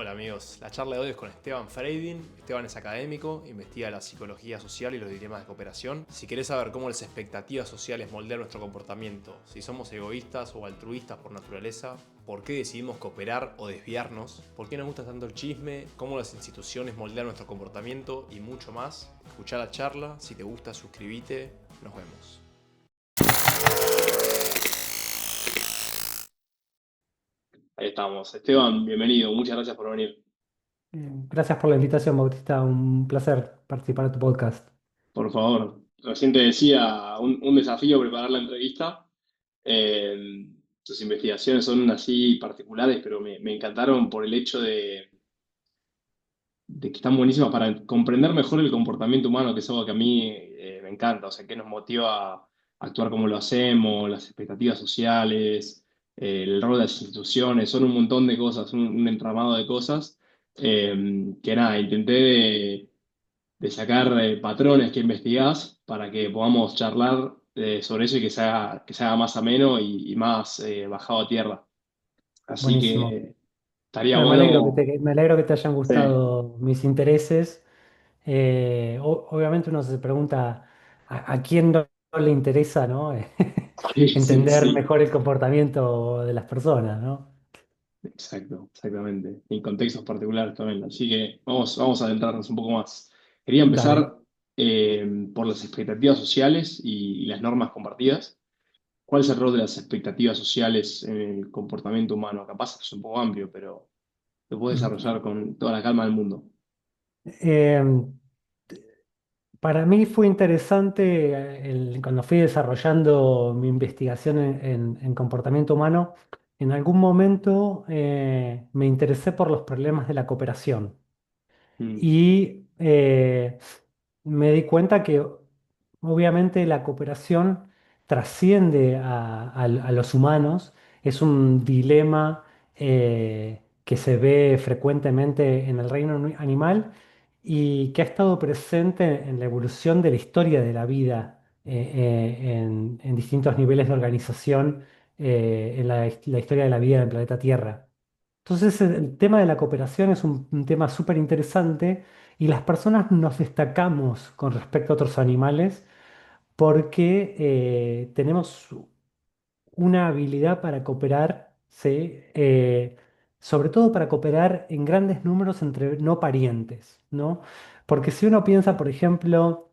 Hola amigos, la charla de hoy es con Esteban Freidin. Esteban es académico, investiga la psicología social y los dilemas de cooperación. Si querés saber cómo las expectativas sociales moldean nuestro comportamiento, si somos egoístas o altruistas por naturaleza, por qué decidimos cooperar o desviarnos, por qué nos gusta tanto el chisme, cómo las instituciones moldean nuestro comportamiento y mucho más, escuchá la charla, si te gusta suscríbete, nos vemos. Ahí estamos. Esteban, bienvenido, muchas gracias por venir. Gracias por la invitación, Bautista. Un placer participar de tu podcast. Por favor, recién te decía, un desafío preparar la entrevista. Tus investigaciones son así particulares, pero me encantaron por el hecho de que están buenísimas para comprender mejor el comportamiento humano, que es algo que a mí me encanta, o sea, qué nos motiva a actuar como lo hacemos, las expectativas sociales, el rol de las instituciones, son un montón de cosas, un entramado de cosas, que nada, intenté de sacar patrones que investigás para que podamos charlar sobre eso y que se haga más ameno y más bajado a tierra. Así Buenísimo. que estaría Bueno, bueno. me alegro que te hayan Sí, gustado mis intereses. Obviamente uno se pregunta a quién no le interesa, ¿no? sí, sí, Entender sí. mejor el comportamiento de las personas, ¿no? Exacto, exactamente. Y en contextos particulares también. Así que vamos a adentrarnos un poco más. Quería Dale. empezar por las expectativas sociales y las normas compartidas. ¿Cuál es el rol de las expectativas sociales en el comportamiento humano? Capaz que es un poco amplio, pero lo puedo Ujú. desarrollar con toda la calma del mundo. Eh, Para mí fue interesante cuando fui desarrollando mi investigación en comportamiento humano. En algún momento me interesé por los problemas de la cooperación Mm, y me di cuenta que obviamente la cooperación trasciende a los humanos. Es un dilema que se ve frecuentemente en el reino animal y que ha estado presente en la evolución de la historia de la vida en distintos niveles de organización en la historia de la vida en el planeta Tierra. Entonces, el tema de la cooperación es un tema súper interesante y las personas nos destacamos con respecto a otros animales porque tenemos una habilidad para cooperar, ¿sí? Sobre todo para cooperar en grandes números entre no parientes, ¿no? Porque si uno piensa, por ejemplo,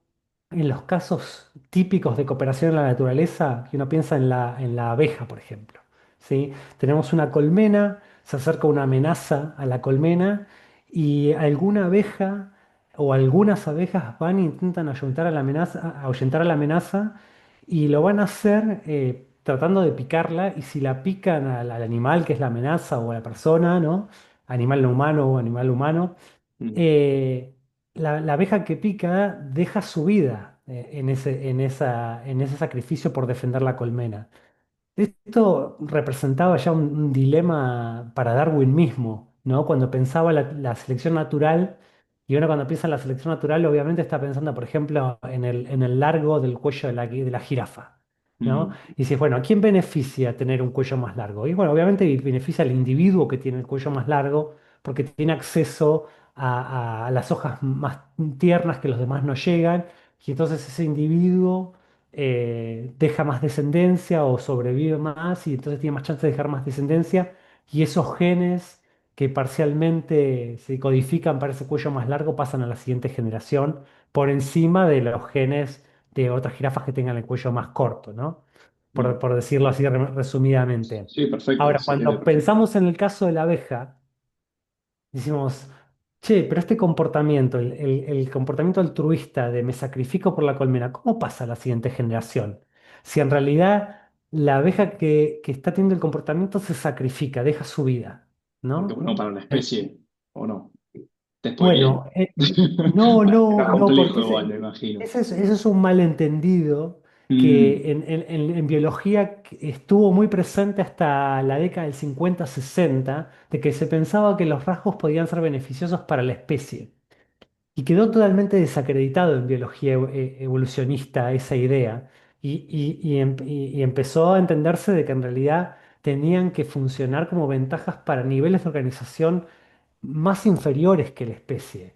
en los casos típicos de cooperación en la naturaleza, que uno piensa en la abeja, por ejemplo, ¿sí? Tenemos una colmena, se acerca una amenaza a la colmena y alguna abeja o algunas abejas van e intentan ahuyentar a la amenaza y lo van a hacer tratando de picarla y si la pican al animal que es la amenaza o a la persona, ¿no? Animal no humano o animal humano, mm, eh, la abeja que pica deja su vida en ese sacrificio por defender la colmena. Esto representaba ya un dilema para Darwin mismo, ¿no? Cuando pensaba la selección natural, y uno cuando piensa en la selección natural, obviamente está pensando, por ejemplo, en el largo del cuello de la jirafa, ¿no? mm, Y dices, bueno, ¿a quién beneficia tener un cuello más largo? Y bueno, obviamente beneficia al individuo que tiene el cuello más largo, porque tiene acceso a las hojas más tiernas que los demás no llegan, y entonces ese individuo deja más descendencia o sobrevive más y entonces tiene más chance de dejar más descendencia y esos genes que parcialmente se codifican para ese cuello más largo pasan a la siguiente generación por encima de los genes de otras jirafas que tengan el cuello más corto, ¿no? mm. Por decirlo así resumidamente. Sí, perfecto, Ahora, se entiende cuando perfecto. pensamos en el caso de la abeja, decimos, che, pero este comportamiento, el comportamiento altruista de me sacrifico por la colmena, ¿cómo pasa a la siguiente generación? Si en realidad la abeja que está teniendo el comportamiento se sacrifica, deja su vida, Porque ¿no? bueno, para la Eh, especie, ¿o no? Te spoileé. Bueno, no, Es más no, complejo porque igual, me imagino. ese es un malentendido Mm, que en biología estuvo muy presente hasta la década del 50-60, de que se pensaba que los rasgos podían ser beneficiosos para la especie. Y quedó totalmente desacreditado en biología evolucionista esa idea. Y empezó a entenderse de que en realidad tenían que funcionar como ventajas para niveles de organización más inferiores que la especie.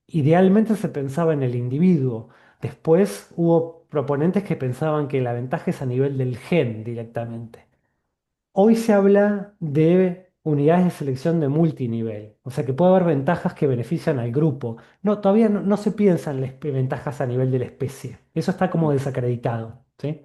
Idealmente se pensaba en el individuo. Después hubo proponentes que pensaban que la ventaja es a nivel del gen directamente. Hoy se habla de unidades de selección de multinivel, o sea que puede haber ventajas que benefician al grupo. No, todavía no se piensa en las ventajas a nivel de la especie. Eso está como desacreditado, ¿sí?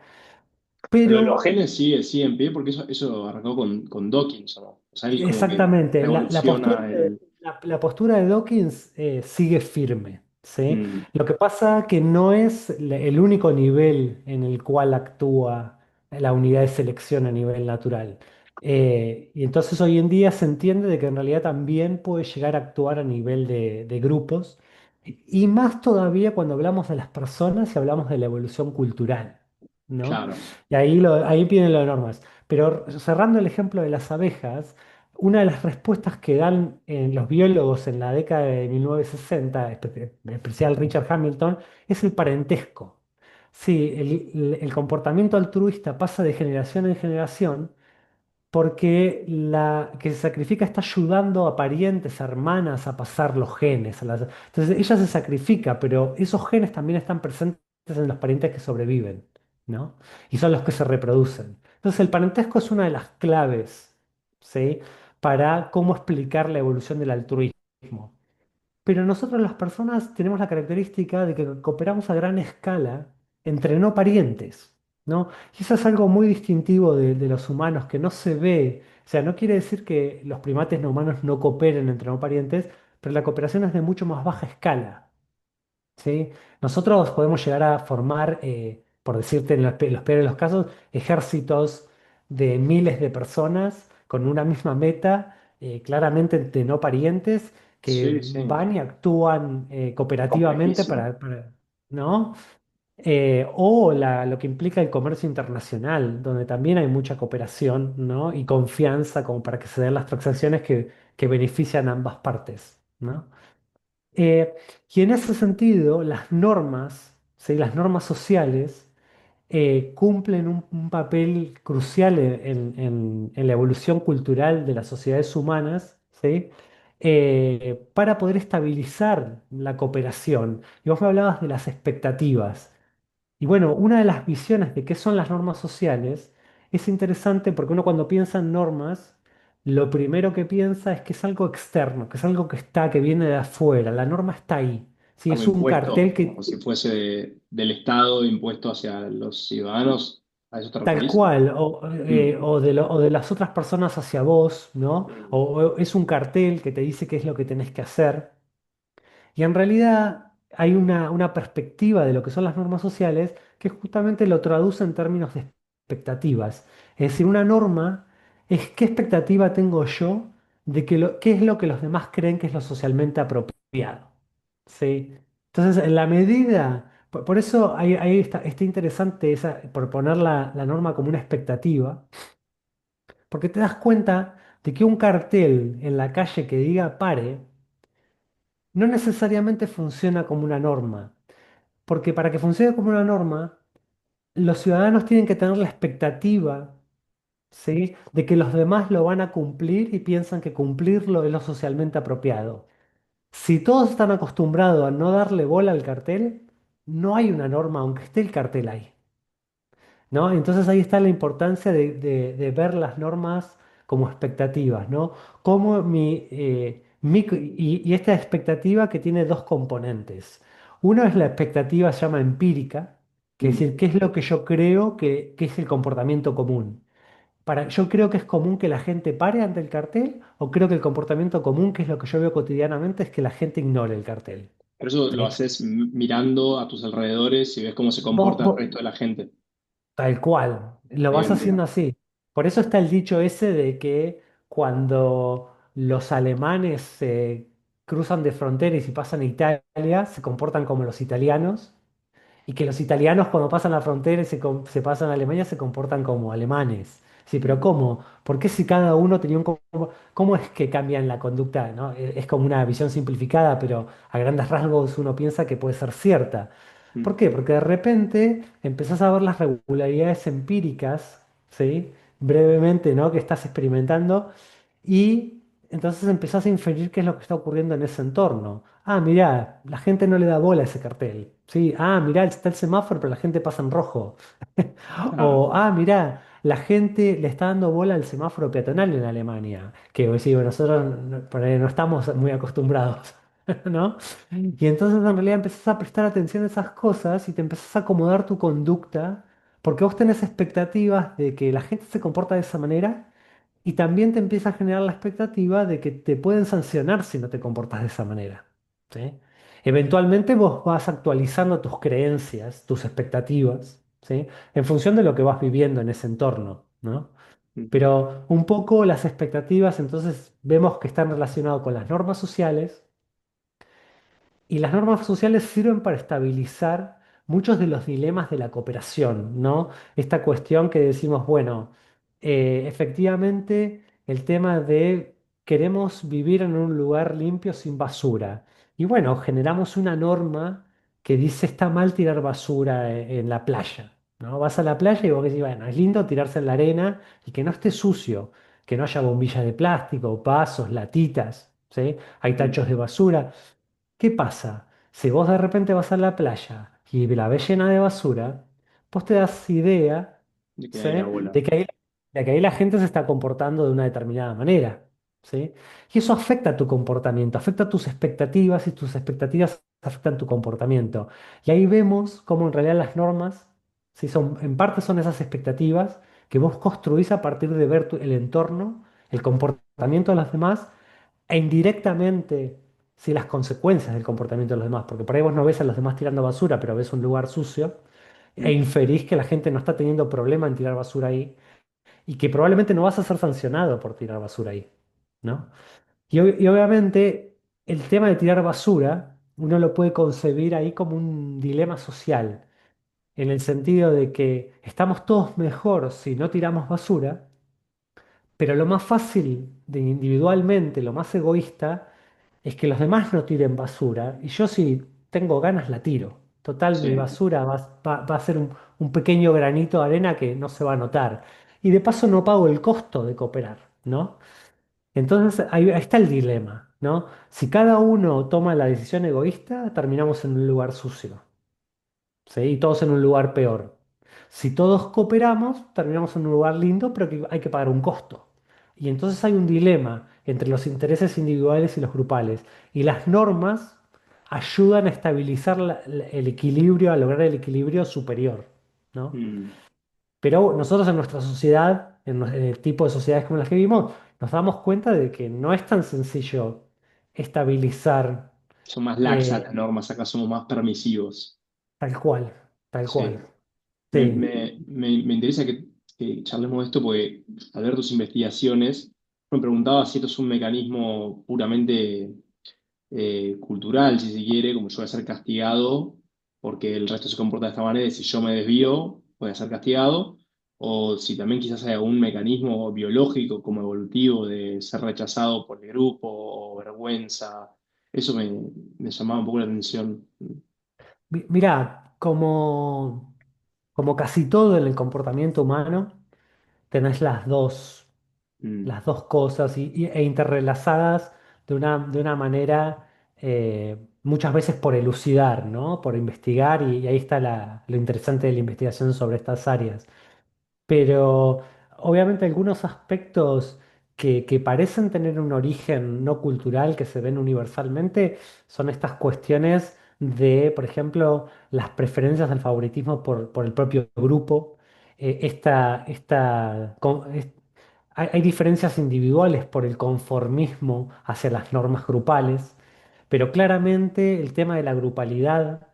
Pero los Pero genes sigue en pie porque eso arrancó con Dawkins, ¿o no? O sea, él como que exactamente, revoluciona el... la postura de Dawkins sigue firme, ¿sí? Mm, Lo que pasa que no es el único nivel en el cual actúa la unidad de selección a nivel natural. Y entonces hoy en día se entiende de que en realidad también puede llegar a actuar a nivel de grupos, y más todavía cuando hablamos de las personas y hablamos de la evolución cultural, ¿no? claro, Y ahí vienen las normas. Pero cerrando el ejemplo de las abejas, una de las respuestas que dan los biólogos en la década de 1960, en especial Richard Hamilton, es el parentesco. Sí, el comportamiento altruista pasa de generación en generación porque la que se sacrifica está ayudando a parientes, a hermanas a pasar los genes. Entonces ella se sacrifica, pero esos genes también están presentes en los parientes que sobreviven, ¿no? Y son los que se reproducen. Entonces el parentesco es una de las claves, ¿sí? Para cómo explicar la evolución del altruismo. Pero nosotros las personas tenemos la característica de que cooperamos a gran escala entre no parientes, ¿no? Y eso es algo muy distintivo de los humanos que no se ve. O sea, no quiere decir que los primates no humanos no cooperen entre no parientes, pero la cooperación es de mucho más baja escala. ¿Sí? Nosotros podemos llegar a formar, por decirte en los peores de los casos, ejércitos de miles de personas con una misma meta, claramente de no parientes, que sí, sí, van y actúan cooperativamente complejísimo. ¿no? Lo que implica el comercio internacional, donde también hay mucha cooperación, ¿no? Y confianza como para que se den las transacciones que benefician a ambas partes, ¿no? Eh, y en ese sentido, las normas, ¿sí? Las normas sociales cumplen un papel crucial en la evolución cultural de las sociedades humanas, ¿sí? Para poder estabilizar la cooperación. Y vos me hablabas de las expectativas. Y bueno, una de las visiones de qué son las normas sociales es interesante porque uno cuando piensa en normas, lo primero que piensa es que es algo externo, que es algo que está, que viene de afuera. La norma está ahí. Sí, Como es un cartel impuesto, como que si fuese del Estado impuesto hacia los ciudadanos. ¿A eso te tal referís? cual, Mm, o de las otras personas hacia vos, ¿no? mm. O es un cartel que te dice qué es lo que tenés que hacer. Y en realidad hay una perspectiva de lo que son las normas sociales que justamente lo traduce en términos de expectativas. Es decir, una norma es qué expectativa tengo yo de qué es lo que los demás creen que es lo socialmente apropiado. ¿Sí? Entonces, en la medida, por eso ahí está interesante por poner la norma como una expectativa, porque te das cuenta de que un cartel en la calle que diga pare, no necesariamente funciona como una norma, porque para que funcione como una norma, los ciudadanos tienen que tener la expectativa, ¿sí? De que los demás lo van a cumplir y piensan que cumplirlo es lo socialmente apropiado. Si todos están acostumbrados a no darle bola al cartel, no hay una norma, aunque esté el cartel ahí. ¿No? Entonces ahí está la importancia de ver las normas como expectativas, ¿no? Como y esta expectativa que tiene dos componentes. Uno es la expectativa, se llama empírica, que es Mm. decir, qué es lo que yo creo que es el comportamiento común. Yo creo que es común que la gente pare ante el cartel, o creo que el comportamiento común, que es lo que yo veo cotidianamente, es que la gente ignore el cartel. Pero eso lo ¿Sí? haces mirando a tus alrededores y ves cómo se Vos, comporta el vos- resto de la gente. Tal cual, lo vas Bien, haciendo bien. así. Por eso está el dicho ese de que cuando los alemanes se cruzan de fronteras y pasan a Italia, se comportan como los italianos, y que los italianos cuando pasan la frontera y se pasan a Alemania se comportan como alemanes. Sí, pero Mm, ¿cómo? ¿Por qué si cada uno tenía ¿Cómo es que cambian la conducta, ¿no? Es como una visión simplificada, pero a grandes rasgos uno piensa que puede ser cierta. ¿Por mm. qué? Porque de repente empezás a ver las regularidades empíricas, ¿sí? Brevemente, ¿no? Que estás experimentando y entonces empezás a inferir qué es lo que está ocurriendo en ese entorno. Ah, mirá, la gente no le da bola a ese cartel. Sí, ah, mirá, está el semáforo, pero la gente pasa en rojo. Claro, O, ah, mirá, la gente le está dando bola al semáforo peatonal en Alemania. Que vos decís, bueno, nosotros por ahí no estamos muy acostumbrados, ¿no? Y entonces en realidad empezás a prestar atención a esas cosas y te empezás a acomodar tu conducta, porque vos tenés expectativas de que la gente se comporta de esa manera y también te empieza a generar la expectativa de que te pueden sancionar si no te comportas de esa manera. ¿Sí? Eventualmente vos vas actualizando tus creencias, tus expectativas, ¿sí? En función de lo que vas viviendo en ese entorno, ¿no? mm, Pero un poco las expectativas entonces vemos que están relacionadas con las normas sociales y las normas sociales sirven para estabilizar muchos de los dilemas de la cooperación, ¿no? Esta cuestión que decimos, bueno, efectivamente el tema de queremos vivir en un lugar limpio sin basura. Y bueno, generamos una norma que dice está mal tirar basura en la playa, ¿no? Vas a la playa y vos decís, bueno, es lindo tirarse en la arena y que no esté sucio, que no haya bombillas de plástico, vasos, latitas, ¿sí? Hay mm, tachos de basura. ¿Qué pasa? Si vos de repente vas a la playa y la ves llena de basura, vos te das idea, de que ¿sí? hay la bola. de que ahí la gente se está comportando de una determinada manera, ¿sí? Y eso afecta a tu comportamiento, afecta a tus expectativas y tus expectativas afectan tu comportamiento. Y ahí vemos cómo en realidad las normas, ¿sí? En parte son esas expectativas que vos construís a partir de ver el entorno, el comportamiento de los demás e indirectamente, si las consecuencias del comportamiento de los demás, porque por ahí vos no ves a los demás tirando basura, pero ves un lugar sucio, e Mm, inferís que la gente no está teniendo problema en tirar basura ahí, y que probablemente no vas a ser sancionado por tirar basura ahí, ¿no? Y obviamente el tema de tirar basura, uno lo puede concebir ahí como un dilema social, en el sentido de que estamos todos mejor si no tiramos basura, pero lo más fácil de individualmente, lo más egoísta, es que los demás no tiren basura y yo si tengo ganas la tiro. Total, mi sí. basura va a ser un pequeño granito de arena que no se va a notar. Y de paso no pago el costo de cooperar, ¿no? Entonces ahí está el dilema, ¿no? Si cada uno toma la decisión egoísta, terminamos en un lugar sucio. ¿Sí? Y todos en un lugar peor. Si todos cooperamos, terminamos en un lugar lindo, pero que hay que pagar un costo. Y entonces hay un dilema entre los intereses individuales y los grupales. Y las normas ayudan a estabilizar el equilibrio, a lograr el equilibrio superior, ¿no? Mm, Pero nosotros en nuestra sociedad, en el tipo de sociedades como las que vivimos, nos damos cuenta de que no es tan sencillo estabilizar son más laxas las eh, normas, acá somos más permisivos. tal cual, tal Sí. cual. Sí. Me interesa que charlemos de esto porque al ver tus investigaciones, me preguntaba si esto es un mecanismo puramente cultural, si se quiere, como yo voy a ser castigado porque el resto se comporta de esta manera, y si yo me desvío, voy a ser castigado, o si también quizás hay algún mecanismo biológico como evolutivo de ser rechazado por el grupo o vergüenza. Eso me llamaba un poco la atención. Mirá, como casi todo en el comportamiento humano, tenés Mm, las dos cosas e interrelazadas de una manera muchas veces por elucidar, ¿no? Por investigar y ahí está lo interesante de la investigación sobre estas áreas. Pero obviamente algunos aspectos que parecen tener un origen no cultural, que se ven universalmente, son estas cuestiones de, por ejemplo, las preferencias del favoritismo por el propio grupo. Hay diferencias individuales por el conformismo hacia las normas grupales, pero claramente el tema de la grupalidad,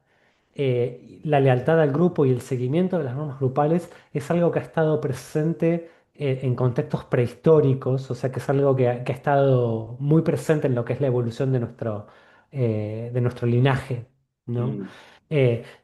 la lealtad al grupo y el seguimiento de las normas grupales es algo que ha estado presente en contextos prehistóricos, o sea que es algo que ha estado muy presente en lo que es la evolución de nuestro linaje, ¿no? mm,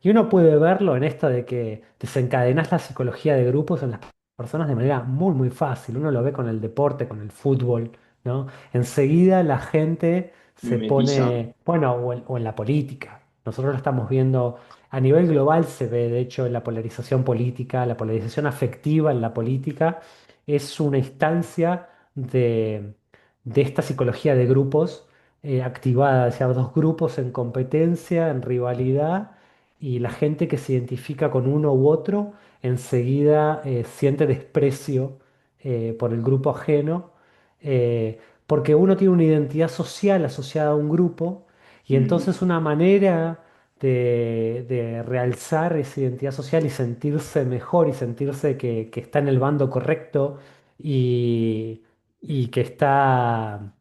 Y uno puede verlo en esto de que desencadenas la psicología de grupos en las personas de manera muy, muy fácil. Uno lo ve con el deporte, con el fútbol, ¿no? Enseguida la gente se mimetiza. pone, bueno, o en la política. Nosotros lo estamos viendo a nivel global, se ve de hecho en la polarización política, la polarización afectiva en la política es una instancia de esta psicología de grupos activada hacia dos grupos en competencia, en rivalidad, y la gente que se identifica con uno u otro enseguida siente desprecio por el grupo ajeno, porque uno tiene una identidad social asociada a un grupo, y Mm, entonces una manera de realzar esa identidad social y sentirse mejor y sentirse que está en el bando correcto y, y que está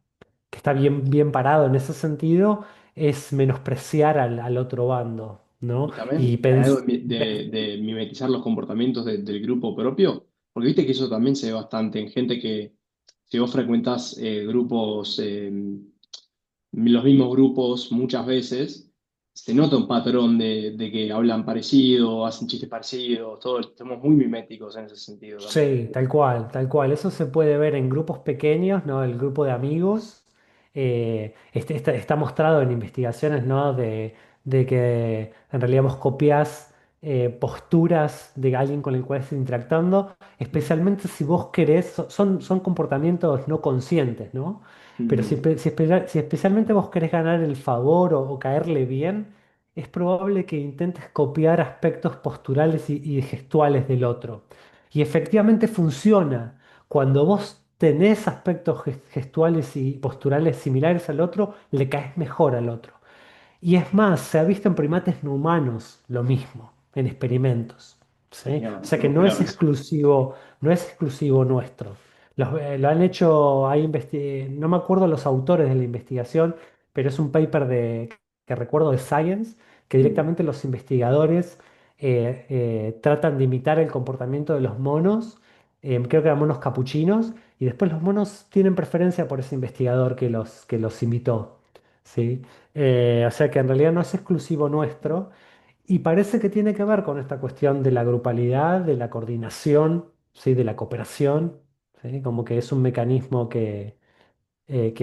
bien, bien parado en ese sentido, es menospreciar al otro bando, ¿no? y también Y hay algo de, pens- de mimetizar los comportamientos del grupo propio, porque viste que eso también se ve bastante en gente que, si vos frecuentás grupos, los mismos grupos muchas veces, se nota un patrón de que hablan parecido, hacen chistes parecidos, todos somos muy miméticos en ese sentido también. Sí, tal cual, tal cual. Eso se puede ver en grupos pequeños, ¿no? El grupo de amigos. Está mostrado en investigaciones, ¿no? De que en realidad vos copias posturas de alguien con el cual estás interactuando, especialmente si vos querés, son comportamientos no conscientes, ¿no? Pero Mm, si especialmente vos querés ganar el favor o caerle bien, es probable que intentes copiar aspectos posturales y gestuales del otro. Y efectivamente funciona. Cuando vos tenés aspectos gestuales y posturales similares al otro, le caes mejor al otro. Y es más, se ha visto en primates no humanos lo mismo, en experimentos. ¿Sí? Genial, O sea que no, mirá, ¿ves? no es exclusivo nuestro. Lo han hecho, no me acuerdo los autores de la investigación, pero es un paper que recuerdo de Science, que Mm. directamente los investigadores tratan de imitar el comportamiento de los monos, creo que eran monos capuchinos, y después los monos tienen preferencia por ese investigador que los imitó. ¿Sí? O sea que en realidad no es exclusivo nuestro y parece que tiene que ver con esta cuestión de la grupalidad, de la coordinación, ¿sí? De la cooperación, ¿sí? Como que es un mecanismo que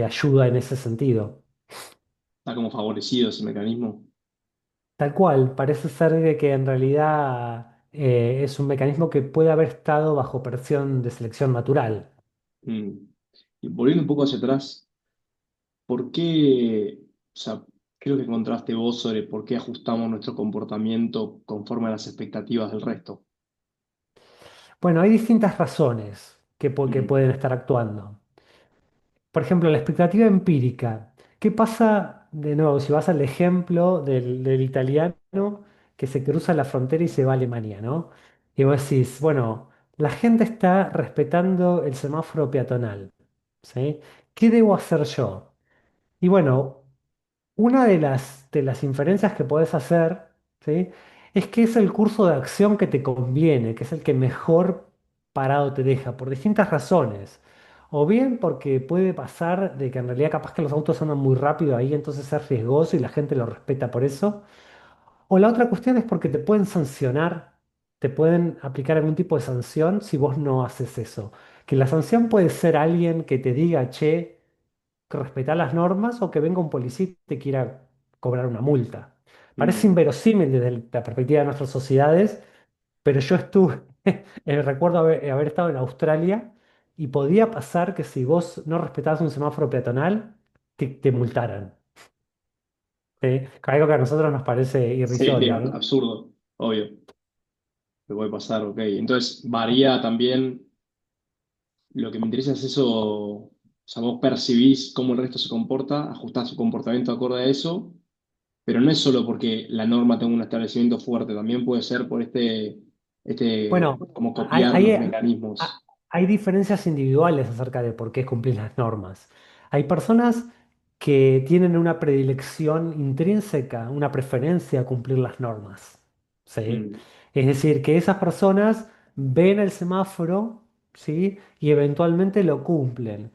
ayuda en ese sentido. Está como favorecido ese mecanismo. Tal cual, parece ser de que en realidad es un mecanismo que puede haber estado bajo presión de selección natural. Mm. Y volviendo un poco hacia atrás, ¿por qué, o sea, creo que encontraste vos sobre por qué ajustamos nuestro comportamiento conforme a las expectativas del resto? Bueno, hay distintas razones que Mm, pueden estar actuando. Por ejemplo, la expectativa empírica. ¿Qué pasa, de nuevo, si vas al ejemplo del italiano que se cruza la frontera y se va a Alemania, ¿no? Y vos decís, bueno, la gente está respetando el semáforo peatonal, ¿sí? ¿Qué debo hacer yo? Y bueno, una de las inferencias que podés hacer, ¿sí? Es que es el curso de acción que te conviene, que es el que mejor parado te deja, por distintas razones. O bien porque puede pasar de que en realidad capaz que los autos andan muy rápido ahí, entonces es riesgoso y la gente lo respeta por eso. O la otra cuestión es porque te pueden sancionar, te pueden aplicar algún tipo de sanción si vos no haces eso. Que la sanción puede ser alguien que te diga, che, que respetar las normas o que venga un policía y te quiera cobrar una multa. Parece mm. inverosímil desde la perspectiva de nuestras sociedades, pero yo estuve, recuerdo haber estado en Australia y podía pasar que si vos no respetabas un semáforo peatonal, te multaran. ¿Sí? Algo que a nosotros nos parece Sí, sí, irrisorio, ¿no? absurdo, obvio, que puede pasar, ok. Entonces, varía también, lo que me interesa es eso, o sea, vos percibís cómo el resto se comporta, ajustás su comportamiento acorde a eso, pero no es solo porque la norma tenga un establecimiento fuerte, también puede ser por Bueno, como hay, copiar los hay- mecanismos. hay diferencias individuales acerca de por qué cumplir las normas. Hay personas que tienen una predilección intrínseca, una preferencia a cumplir las normas. ¿Sí? Mm, Es decir, que esas personas ven el semáforo, ¿sí? Y eventualmente lo cumplen.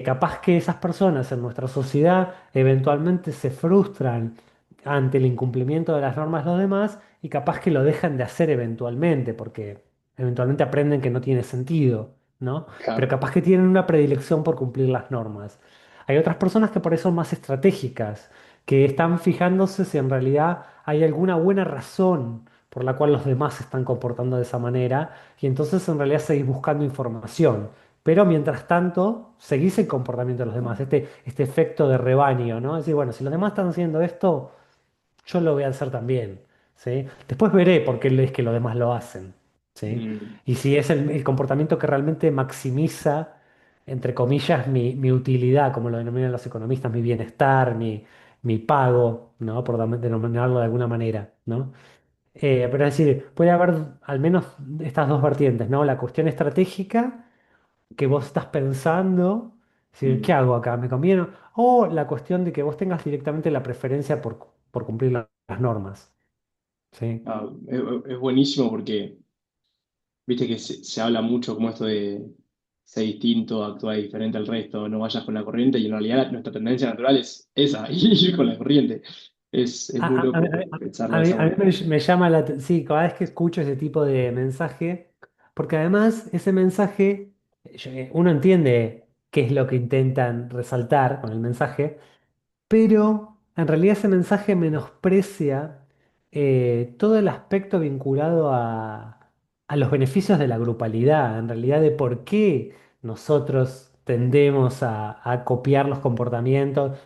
Capaz que esas personas en nuestra sociedad eventualmente se frustran ante el incumplimiento de las normas de los demás y capaz que lo dejan de hacer eventualmente, porque eventualmente aprenden que no tiene sentido, ¿no? Pero claro. capaz que tienen una predilección por cumplir las normas. Hay otras personas que por eso son más estratégicas, que están fijándose si en realidad hay alguna buena razón por la cual los demás se están comportando de esa manera, y entonces en realidad seguís buscando información. pero mientras tanto seguís el comportamiento de los demás, este efecto de rebaño, ¿no? Es decir, bueno, si los demás están haciendo esto, yo lo voy a hacer también, ¿sí? Después veré por qué es que los demás lo hacen, ¿sí? Mm, Y si es el comportamiento que realmente maximiza, entre comillas, mi utilidad, como lo denominan los economistas, mi bienestar, mi pago, ¿no? Por denominarlo de alguna manera, ¿no? Pero es decir, puede haber al menos estas dos vertientes, ¿no? La cuestión estratégica que vos estás pensando, es decir, ¿qué mm. hago acá? ¿Me conviene? O la cuestión de que vos tengas directamente la preferencia por cumplir las normas, ¿sí? Ah, es buenísimo porque viste que se habla mucho como esto de ser distinto, actuar diferente al resto, no vayas con la corriente, y en realidad nuestra tendencia natural es esa, ir con la corriente. Es muy A, a- loco a- pensarlo a de mí, esa a mí manera. me llama sí, cada vez que escucho ese tipo de mensaje, porque además ese mensaje, uno entiende qué es lo que intentan resaltar con el mensaje, pero en realidad ese mensaje menosprecia todo el aspecto vinculado a los beneficios de la grupalidad, en realidad de por qué nosotros tendemos a copiar los comportamientos.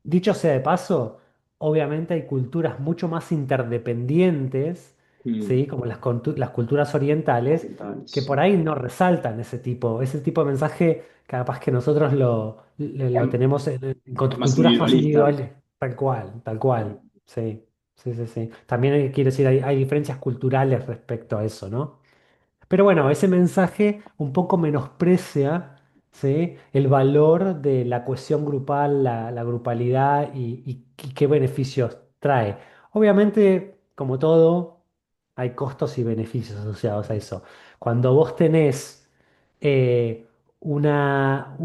Dicho sea de paso, obviamente hay culturas mucho más interdependientes, Mm, ¿sí? Como las culturas orientales, que orientales. por ahí no resaltan ese tipo de mensaje, capaz que nosotros lo Es, tenemos con es más culturas más individualista. individuales, tal cual, Claro. sí, sí, sí, sí. También quiero decir, hay diferencias culturales respecto a eso, ¿no? Pero bueno, ese mensaje un poco menosprecia, ¿sí? El valor de la cohesión grupal, la grupalidad y qué beneficios trae. Obviamente, como todo, hay costos y beneficios asociados a eso. Cuando vos tenés eh, una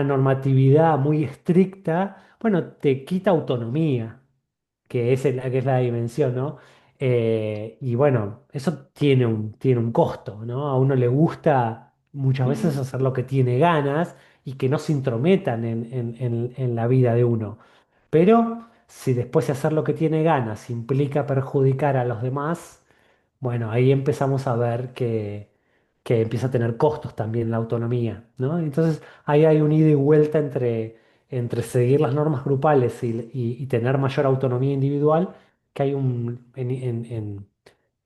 normatividad muy estricta, bueno, te quita autonomía, que es la dimensión, ¿no? Y bueno, eso tiene un costo, ¿no? A uno le gusta muchas veces Mm, hacer lo que tiene ganas y que no se intrometan en la vida de uno. Pero si después de hacer lo que tiene ganas implica perjudicar a los demás, bueno, ahí empezamos a ver que empieza a tener costos también la autonomía, ¿no? Entonces ahí hay un ida y vuelta entre seguir las normas grupales y tener mayor autonomía individual, que hay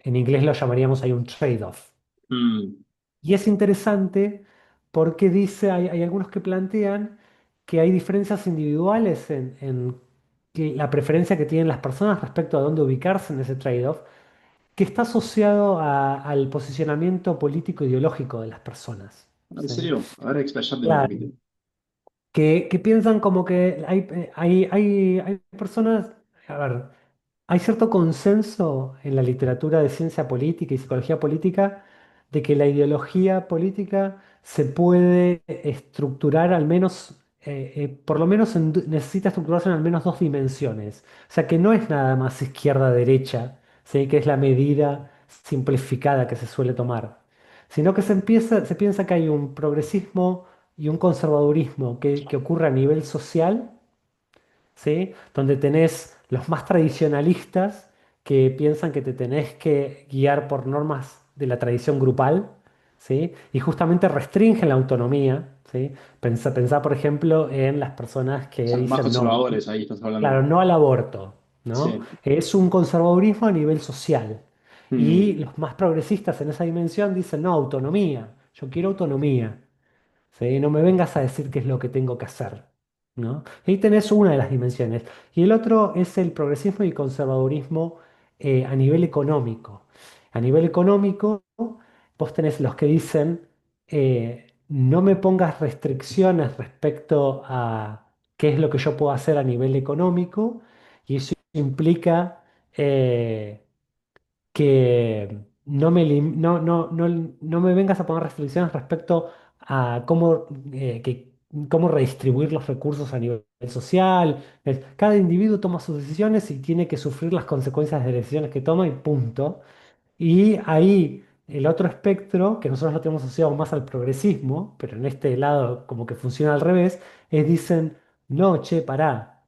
en inglés lo llamaríamos hay un trade-off. mm. Y es interesante porque hay algunos que plantean que hay diferencias individuales en la preferencia que tienen las personas respecto a dónde ubicarse en ese trade-off, que está asociado al posicionamiento político ideológico de las personas. ¿En ¿Sí? serio? A ver, explayate un Claro. poquito. Que piensan como que hay personas, a ver, hay cierto consenso en la literatura de ciencia política y psicología política de que la ideología política se puede estructurar al menos, por lo menos necesita estructurarse en al menos dos dimensiones. O sea que no es nada más izquierda-derecha, ¿sí? Que es la medida simplificada que se suele tomar, sino que se piensa que hay un progresismo y un conservadurismo que ocurre a nivel social, ¿sí? Donde tenés los más tradicionalistas que piensan que te tenés que guiar por normas de la tradición grupal, ¿sí? Y justamente restringen la autonomía, ¿sí? Pensá, por ejemplo, en las personas O que sea, más dicen no, conservadores ahí estás claro, hablando. no al aborto, ¿no? Sí. Es un conservadurismo a nivel social. Y Mm, los más progresistas en esa dimensión dicen, no, autonomía, yo quiero autonomía. ¿Sí? No me vengas a decir qué es lo que tengo que hacer, ¿no? Ahí tenés una de las dimensiones. Y el otro es el progresismo y conservadurismo a nivel económico. A nivel económico, vos tenés los que dicen, no me pongas restricciones respecto a qué es lo que yo puedo hacer a nivel económico, y eso implica que no me vengas a poner restricciones respecto a cómo redistribuir los recursos a nivel social. Cada individuo toma sus decisiones y tiene que sufrir las consecuencias de las decisiones que toma y punto. Y ahí el otro espectro, que nosotros lo tenemos asociado más al progresismo, pero en este lado como que funciona al revés, es dicen, no, che, pará,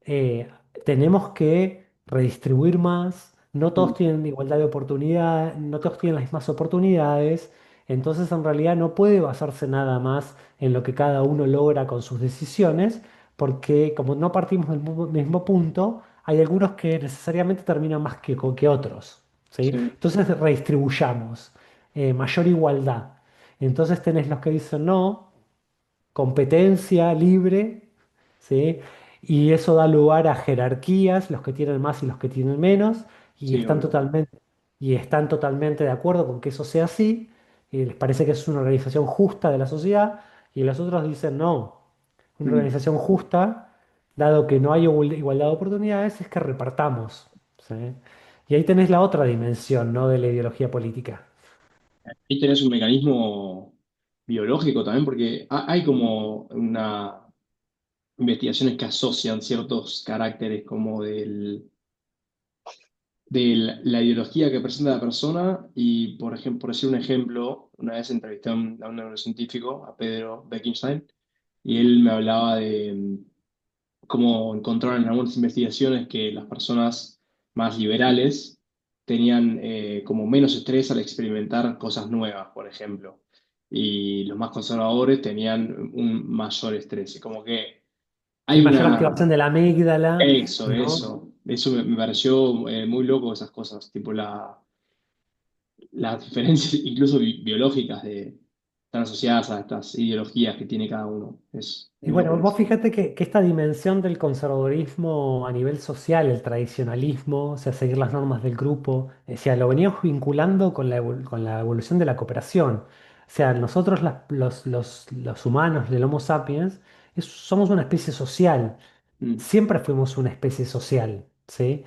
eh, tenemos que redistribuir más, no todos mm, tienen igualdad de oportunidad, no todos tienen las mismas oportunidades, Entonces en realidad no puede basarse nada más en lo que cada uno logra con sus decisiones, porque como no partimos del mismo punto, hay algunos que necesariamente terminan más que otros, ¿sí? Sí, Entonces redistribuyamos, mayor igualdad. Entonces tenés los que dicen no, competencia libre, ¿sí? Y eso da lugar a jerarquías, los que tienen más y los que tienen menos, y sí, están obvio. totalmente de acuerdo con que eso sea así, y les parece que es una organización justa de la sociedad, y los otros dicen no, una Mm. organización justa, dado que no hay igualdad de oportunidades, es que repartamos, ¿sí? Y ahí tenés la otra dimensión, ¿no? De la ideología política. Ahí tenés un mecanismo biológico también, porque hay como investigaciones que asocian ciertos caracteres como de la ideología que presenta la persona y, por ejemplo, por decir un ejemplo, una vez entrevisté a un neurocientífico, a Pedro Beckenstein, y él me hablaba de cómo encontraron en algunas investigaciones que las personas más liberales tenían como menos estrés al experimentar cosas nuevas, por ejemplo, y los más conservadores tenían un mayor estrés. Y como que Hay hay mayor una... activación de la amígdala, Eso, ¿no? eso me pareció muy loco esas cosas, tipo las diferencias incluso biológicas están asociadas a estas ideologías que tiene cada uno. Es Y muy loco bueno, vos eso. fíjate que esta dimensión del conservadurismo a nivel social, el tradicionalismo, o sea, seguir las normas del grupo, o sea, lo veníamos vinculando con con la evolución de la cooperación. O sea, nosotros los humanos del Homo sapiens somos una especie social, Mm, siempre fuimos una especie social, ¿sí?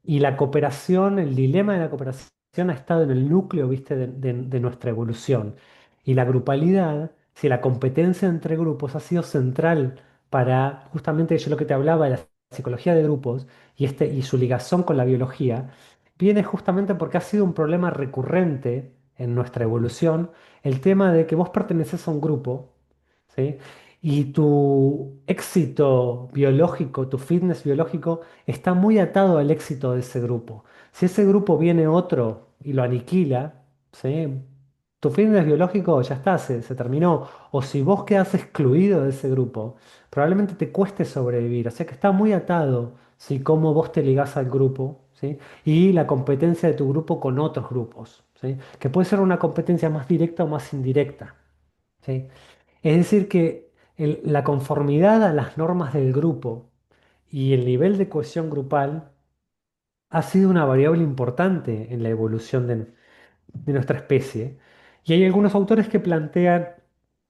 Y la cooperación, el dilema de la cooperación ha estado en el núcleo, ¿viste? De nuestra evolución. Y la grupalidad, si la competencia entre grupos ha sido central para justamente yo lo que te hablaba de la psicología de grupos y su ligación con la biología, viene justamente porque ha sido un problema recurrente en nuestra evolución el tema de que vos perteneces a un grupo, ¿sí? Y tu éxito biológico, tu fitness biológico, está muy atado al éxito de ese grupo. Si ese grupo viene otro y lo aniquila, ¿sí? Tu fitness biológico ya está, se terminó. O si vos quedas excluido de ese grupo, probablemente te cueste sobrevivir. O sea que está muy atado, ¿sí? Cómo vos te ligás al grupo, ¿sí? Y la competencia de tu grupo con otros grupos, ¿sí? Que puede ser una competencia más directa o más indirecta, ¿sí? Es decir, que la conformidad a las normas del grupo y el nivel de cohesión grupal ha sido una variable importante en la evolución de nuestra especie. Y hay algunos autores que plantean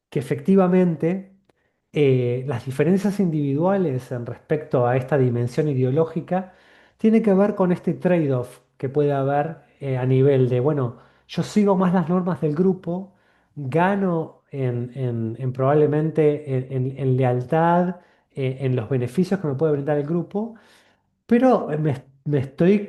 que efectivamente las diferencias individuales en respecto a esta dimensión ideológica tiene que ver con este trade-off que puede haber a nivel de, bueno, yo sigo más las normas del grupo, gano en probablemente en lealtad, en los beneficios que me puede brindar el grupo, pero estoy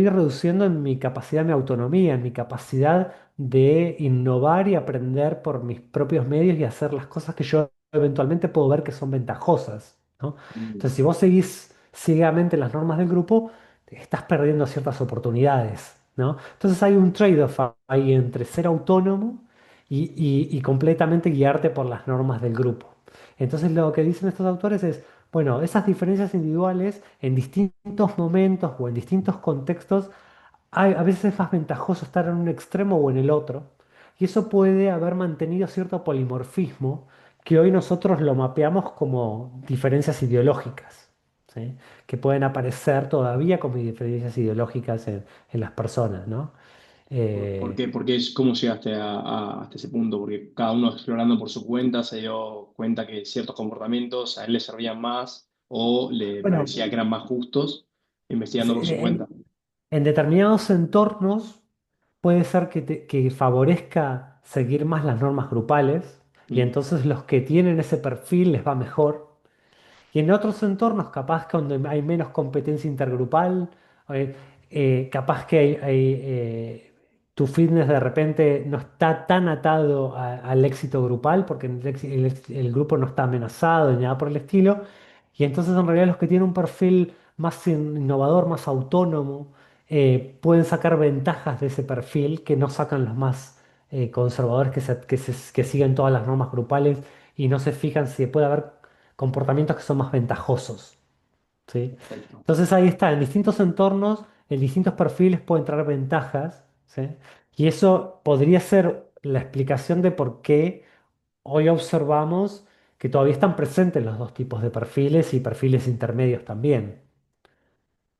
reduciendo en mi capacidad, mi autonomía, en mi capacidad de innovar y aprender por mis propios medios y hacer las cosas que yo eventualmente puedo ver que son ventajosas, ¿no? mm. Entonces, si vos seguís ciegamente las normas del grupo, estás perdiendo ciertas oportunidades, ¿no? Entonces hay un trade-off ahí entre ser autónomo y completamente guiarte por las normas del grupo. Entonces, lo que dicen estos autores es, bueno, esas diferencias individuales en distintos momentos o en distintos contextos, a veces es más ventajoso estar en un extremo o en el otro. Y eso puede haber mantenido cierto polimorfismo que hoy nosotros lo mapeamos como diferencias ideológicas, ¿sí? Que pueden aparecer todavía como diferencias ideológicas en las personas, ¿no? ¿Por Eh, qué? Porque es cómo llegaste hasta ese punto, porque cada uno explorando por su cuenta se dio cuenta que ciertos comportamientos a él le servían más o le bueno, parecía que eran más justos investigando sí, por su cuenta. en determinados entornos puede ser que favorezca seguir más las normas grupales y Mm, entonces los que tienen ese perfil les va mejor. Y en otros entornos, capaz que donde hay menos competencia intergrupal, eh, capaz que tu fitness de repente no está tan atado al éxito grupal porque el grupo no está amenazado ni nada por el estilo. Y entonces en realidad los que tienen un perfil más innovador, más autónomo, pueden sacar ventajas de ese perfil que no sacan los más conservadores que siguen todas las normas grupales y no se fijan si puede haber comportamientos que son más ventajosos. ¿Sí? Perfecto. Entonces ahí está, en distintos entornos, en distintos perfiles pueden traer ventajas, ¿sí? Y eso podría ser la explicación de por qué hoy observamos que todavía están presentes los dos tipos de perfiles y perfiles intermedios también,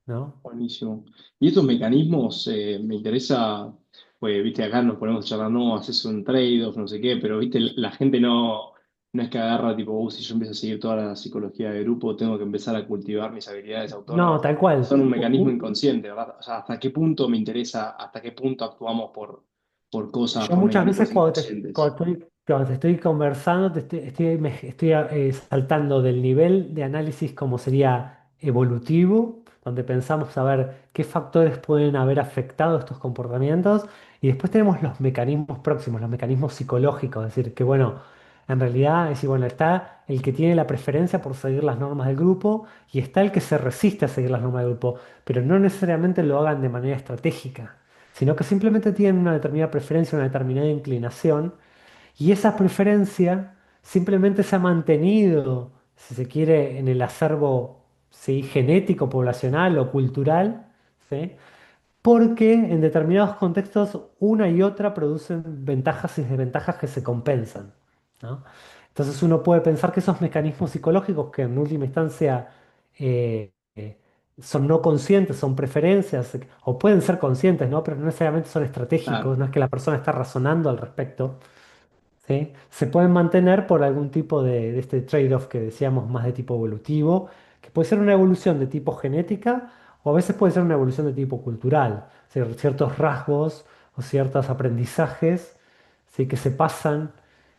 ¿no? Buenísimo. Y estos mecanismos me interesa, pues, viste, acá nos ponemos a charlar, no, haces un trade-off, no sé qué, pero, viste, la gente no es que agarra, tipo, si yo empiezo a seguir toda la psicología de grupo, tengo que empezar a cultivar mis habilidades No, autónomas. tal cual. Son un mecanismo inconsciente, ¿verdad? O sea, ¿hasta qué punto me interesa, hasta qué punto actuamos por cosas, Yo por muchas veces mecanismos inconscientes? cuando te estoy conversando, estoy saltando del nivel de análisis como sería evolutivo, donde pensamos a ver qué factores pueden haber afectado estos comportamientos, y después tenemos los mecanismos próximos, los mecanismos psicológicos, es decir, que bueno, en realidad, es decir, bueno, está el que tiene la preferencia por seguir las normas del grupo y está el que se resiste a seguir las normas del grupo, pero no necesariamente lo hagan de manera estratégica, sino que simplemente tienen una determinada preferencia, una determinada inclinación, y esa preferencia simplemente se ha mantenido, si se quiere, en el acervo, ¿sí?, genético, poblacional o cultural, ¿sí? Porque en determinados contextos una y otra producen ventajas y desventajas que se compensan, ¿no? Entonces uno puede pensar que esos mecanismos psicológicos que en última instancia eh, eh, son no conscientes, son preferencias, o pueden ser conscientes, ¿no? Pero no necesariamente son estratégicos, Claro. no es que la persona está razonando al respecto, ¿sí? Se pueden mantener por algún tipo de este trade-off que decíamos más de tipo evolutivo, que puede ser una evolución de tipo genética o a veces puede ser una evolución de tipo cultural, ciertos rasgos o ciertos aprendizajes, ¿sí?, que se pasan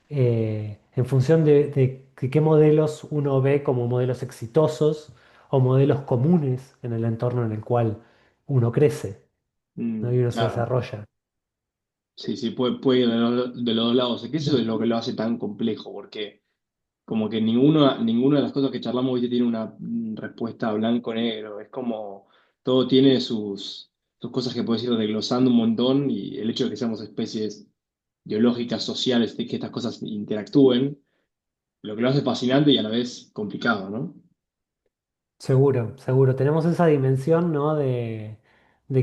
en función de qué modelos uno ve como modelos exitosos o modelos comunes en el entorno en el cual uno crece, ¿no?, y uno se Claro. desarrolla. Sí, sí, puede ir de los dos lados. Es que eso es lo que lo hace tan complejo, porque como que ninguna de las cosas que charlamos hoy tiene una respuesta blanco-negro. Es como todo tiene sus cosas que puedes ir desglosando un montón y el hecho de que seamos especies biológicas, sociales, de que estas cosas interactúen, lo que lo hace fascinante y a la vez complicado, ¿no? Seguro, seguro. Tenemos esa dimensión, ¿no? De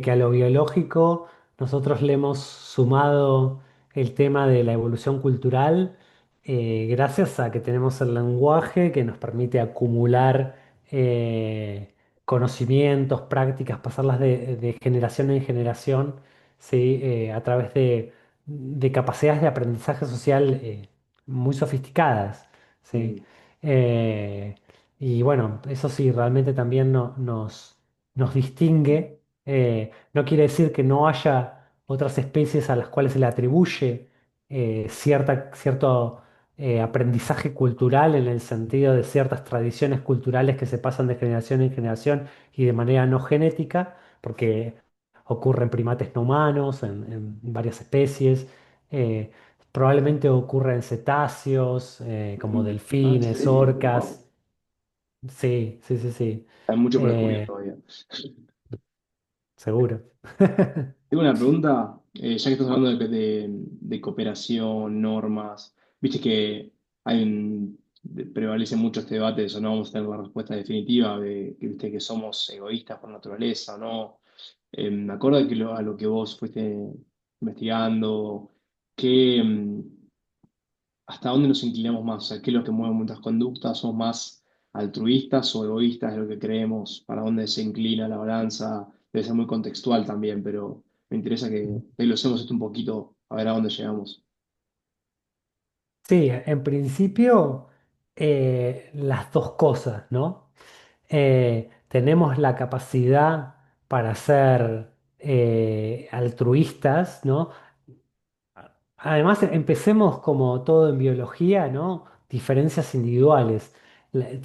que a lo biológico nosotros le hemos sumado el tema de la evolución cultural, gracias a que tenemos el lenguaje que nos permite acumular conocimientos, prácticas, pasarlas de generación en generación, ¿sí? A través de capacidades de aprendizaje social muy sofisticadas, ¿sí? Mm, Eh, y bueno, eso sí, realmente también nos distingue. No quiere decir que no haya otras especies a las cuales se le atribuye cierto aprendizaje cultural en el sentido de ciertas tradiciones culturales que se pasan de generación en generación y de manera no genética, porque ocurre en primates no humanos, en varias especies. eh, Probablemente ocurre en cetáceos, como Ah, ¿en delfines, serio? Wow. orcas. Sí, sí, sí, sí. Hay mucho por descubrir Eh, todavía. Seguro. Tengo una pregunta, ya que estás hablando de cooperación, normas, viste que prevalece mucho este debate de eso, no vamos a tener la respuesta definitiva de que, viste, que somos egoístas por naturaleza, ¿no? Me acuerdo que a lo que vos fuiste investigando, que, hasta dónde nos inclinamos más, o sea, qué es lo que mueve nuestras conductas, somos más altruistas o egoístas de lo que creemos, para dónde se inclina la balanza, debe ser muy contextual también, pero me interesa que desglosemos esto un poquito, a ver a dónde llegamos. Sí, en principio, las dos cosas, ¿no? Tenemos la capacidad para ser altruistas, ¿no? Además, empecemos como todo en biología, ¿no? Diferencias individuales.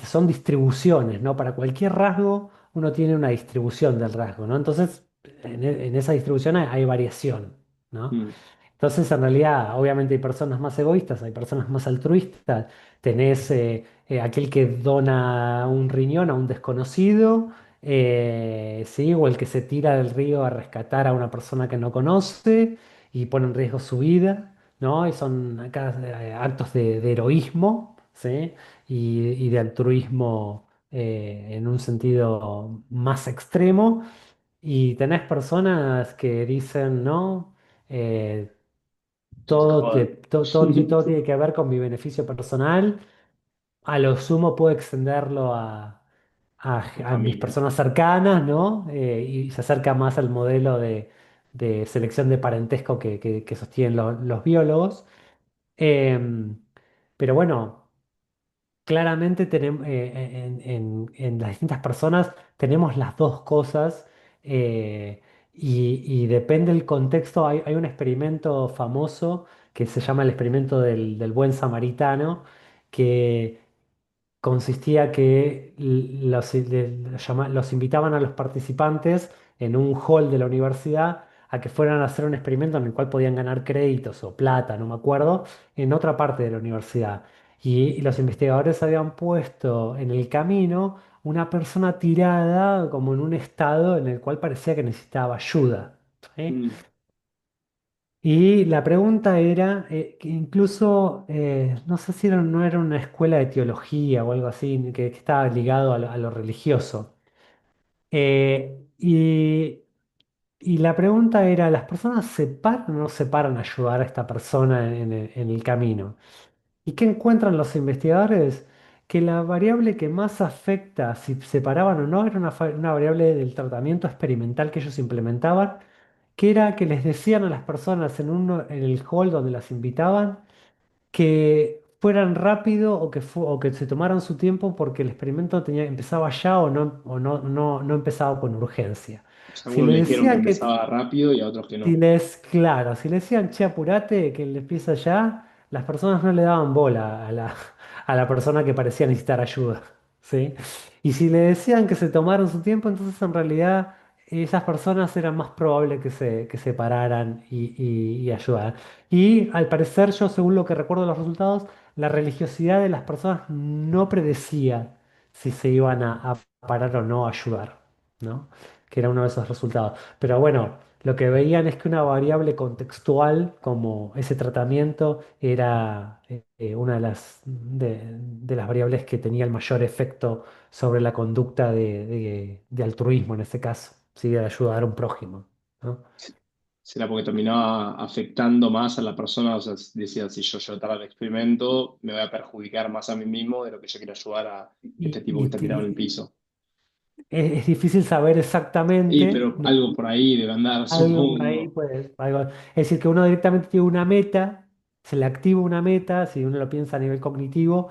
Son distribuciones, ¿no? Para cualquier rasgo uno tiene una distribución del rasgo, ¿no? Entonces, en esa distribución hay variación, ¿no? Mm, Entonces, en realidad, obviamente hay personas más egoístas, hay personas más altruistas. Tenés aquel que dona un riñón a un desconocido, ¿sí? O el que se tira del río a rescatar a una persona que no conoce y pone en riesgo su vida. ¿no? Y son acá actos de heroísmo, ¿sí? Y de altruismo en un sentido más extremo. Y tenés personas que dicen, ¿no? Eh, Se todo, jodan. todo tiene que ver con mi beneficio personal. A lo sumo puedo extenderlo Mi a mis familia. personas cercanas, ¿no? Y se acerca más al modelo de selección de parentesco que sostienen los biólogos. Em, pero bueno, claramente tenemos, en las distintas personas tenemos las dos cosas y depende del contexto. Hay un experimento famoso que se llama el experimento del buen samaritano, que consistía que los invitaban a los participantes en un hall de la universidad a que fueran a hacer un experimento en el cual podían ganar créditos o plata, no me acuerdo, en otra parte de la universidad. Y los investigadores habían puesto en el camino una persona tirada como en un estado en el cual parecía que necesitaba ayuda. ¿Sí? Mm, Y la pregunta era, que incluso, no sé si no era una escuela de teología o algo así, que estaba ligado a lo religioso. Eh, y, y la pregunta era, ¿las personas se paran o no se paran a ayudar a esta persona en el camino? ¿Y qué encuentran los investigadores? Que la variable que más afecta si se paraban o no era una variable del tratamiento experimental que ellos implementaban, que era que les decían a las personas en el hall donde las invitaban que fueran rápido o que se tomaran su tiempo porque el experimento empezaba ya no empezaba con urgencia. o sea, Si algunos le le dijeron que decían que empezaba rápido y a otros que si no. les, claro, si le decían, che, apurate, que le empieza ya, las personas no le daban bola a la persona que parecía necesitar ayuda, ¿sí? Y si le decían que se tomaron su tiempo, entonces en realidad esas personas eran más probable que se pararan y ayudaran. Y al parecer, yo según lo que recuerdo de los resultados, la religiosidad de las personas no predecía si se iban a parar o no a ayudar, ¿no? Que era uno de esos resultados. Pero bueno. Lo que veían es que una variable contextual, como ese tratamiento, era una de las variables que tenía el mayor efecto sobre la conducta de altruismo en este caso, ¿sí? De ayudar a un prójimo, ¿no? Será porque terminaba afectando más a la persona, o sea, decía, si yo llevo tarde el experimento, me voy a perjudicar más a mí mismo de lo que yo quiero ayudar a este Y, tipo que está tirado en el piso. es difícil saber Y, exactamente, pero ¿no? algo por ahí debe andar, Algo por ahí, supongo. pues, es decir, que uno directamente tiene una meta, se le activa una meta, si uno lo piensa a nivel cognitivo.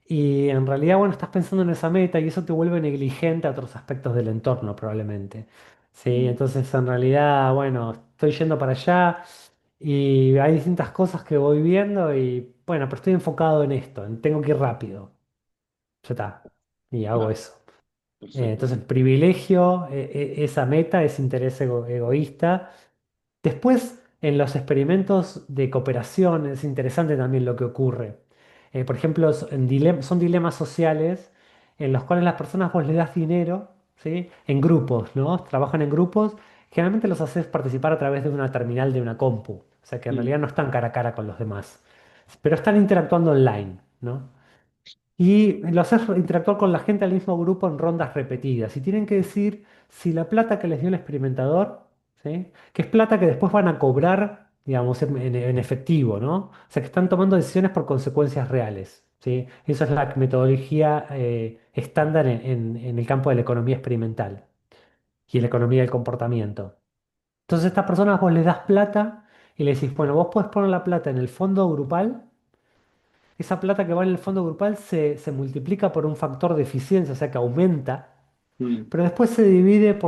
Y en realidad, bueno, estás pensando en esa meta y eso te vuelve negligente a otros aspectos del entorno, probablemente. Sí, Mm, entonces en realidad, bueno, estoy yendo para allá y hay distintas cosas que voy viendo y bueno, pero estoy enfocado en esto, tengo que ir rápido. Ya está. Y hago claro, eso. perfecto. Entonces, privilegio esa meta, ese interés egoísta. Después, en los experimentos de cooperación es interesante también lo que ocurre. Por ejemplo, son dilemas sociales en los cuales las personas vos le das dinero, ¿sí? En grupos, ¿no? Trabajan en grupos. Generalmente los haces participar a través de una terminal de una compu. O sea que en Mm, realidad no están cara a cara con los demás. Pero están interactuando online, ¿no? Y lo haces interactuar con la gente del mismo grupo en rondas repetidas. Y tienen que decir si la plata que les dio el experimentador, ¿sí? Que es plata que después van a cobrar, digamos, en efectivo, ¿no? O sea, que están tomando decisiones por consecuencias reales, ¿sí? Esa es la metodología estándar en el campo de la economía experimental y en la economía del comportamiento. Entonces, a estas personas vos les das plata y le decís, bueno, vos podés poner la plata en el fondo grupal. Esa plata que va en el fondo grupal se multiplica por un factor de eficiencia, o sea que aumenta, mm. pero después se divide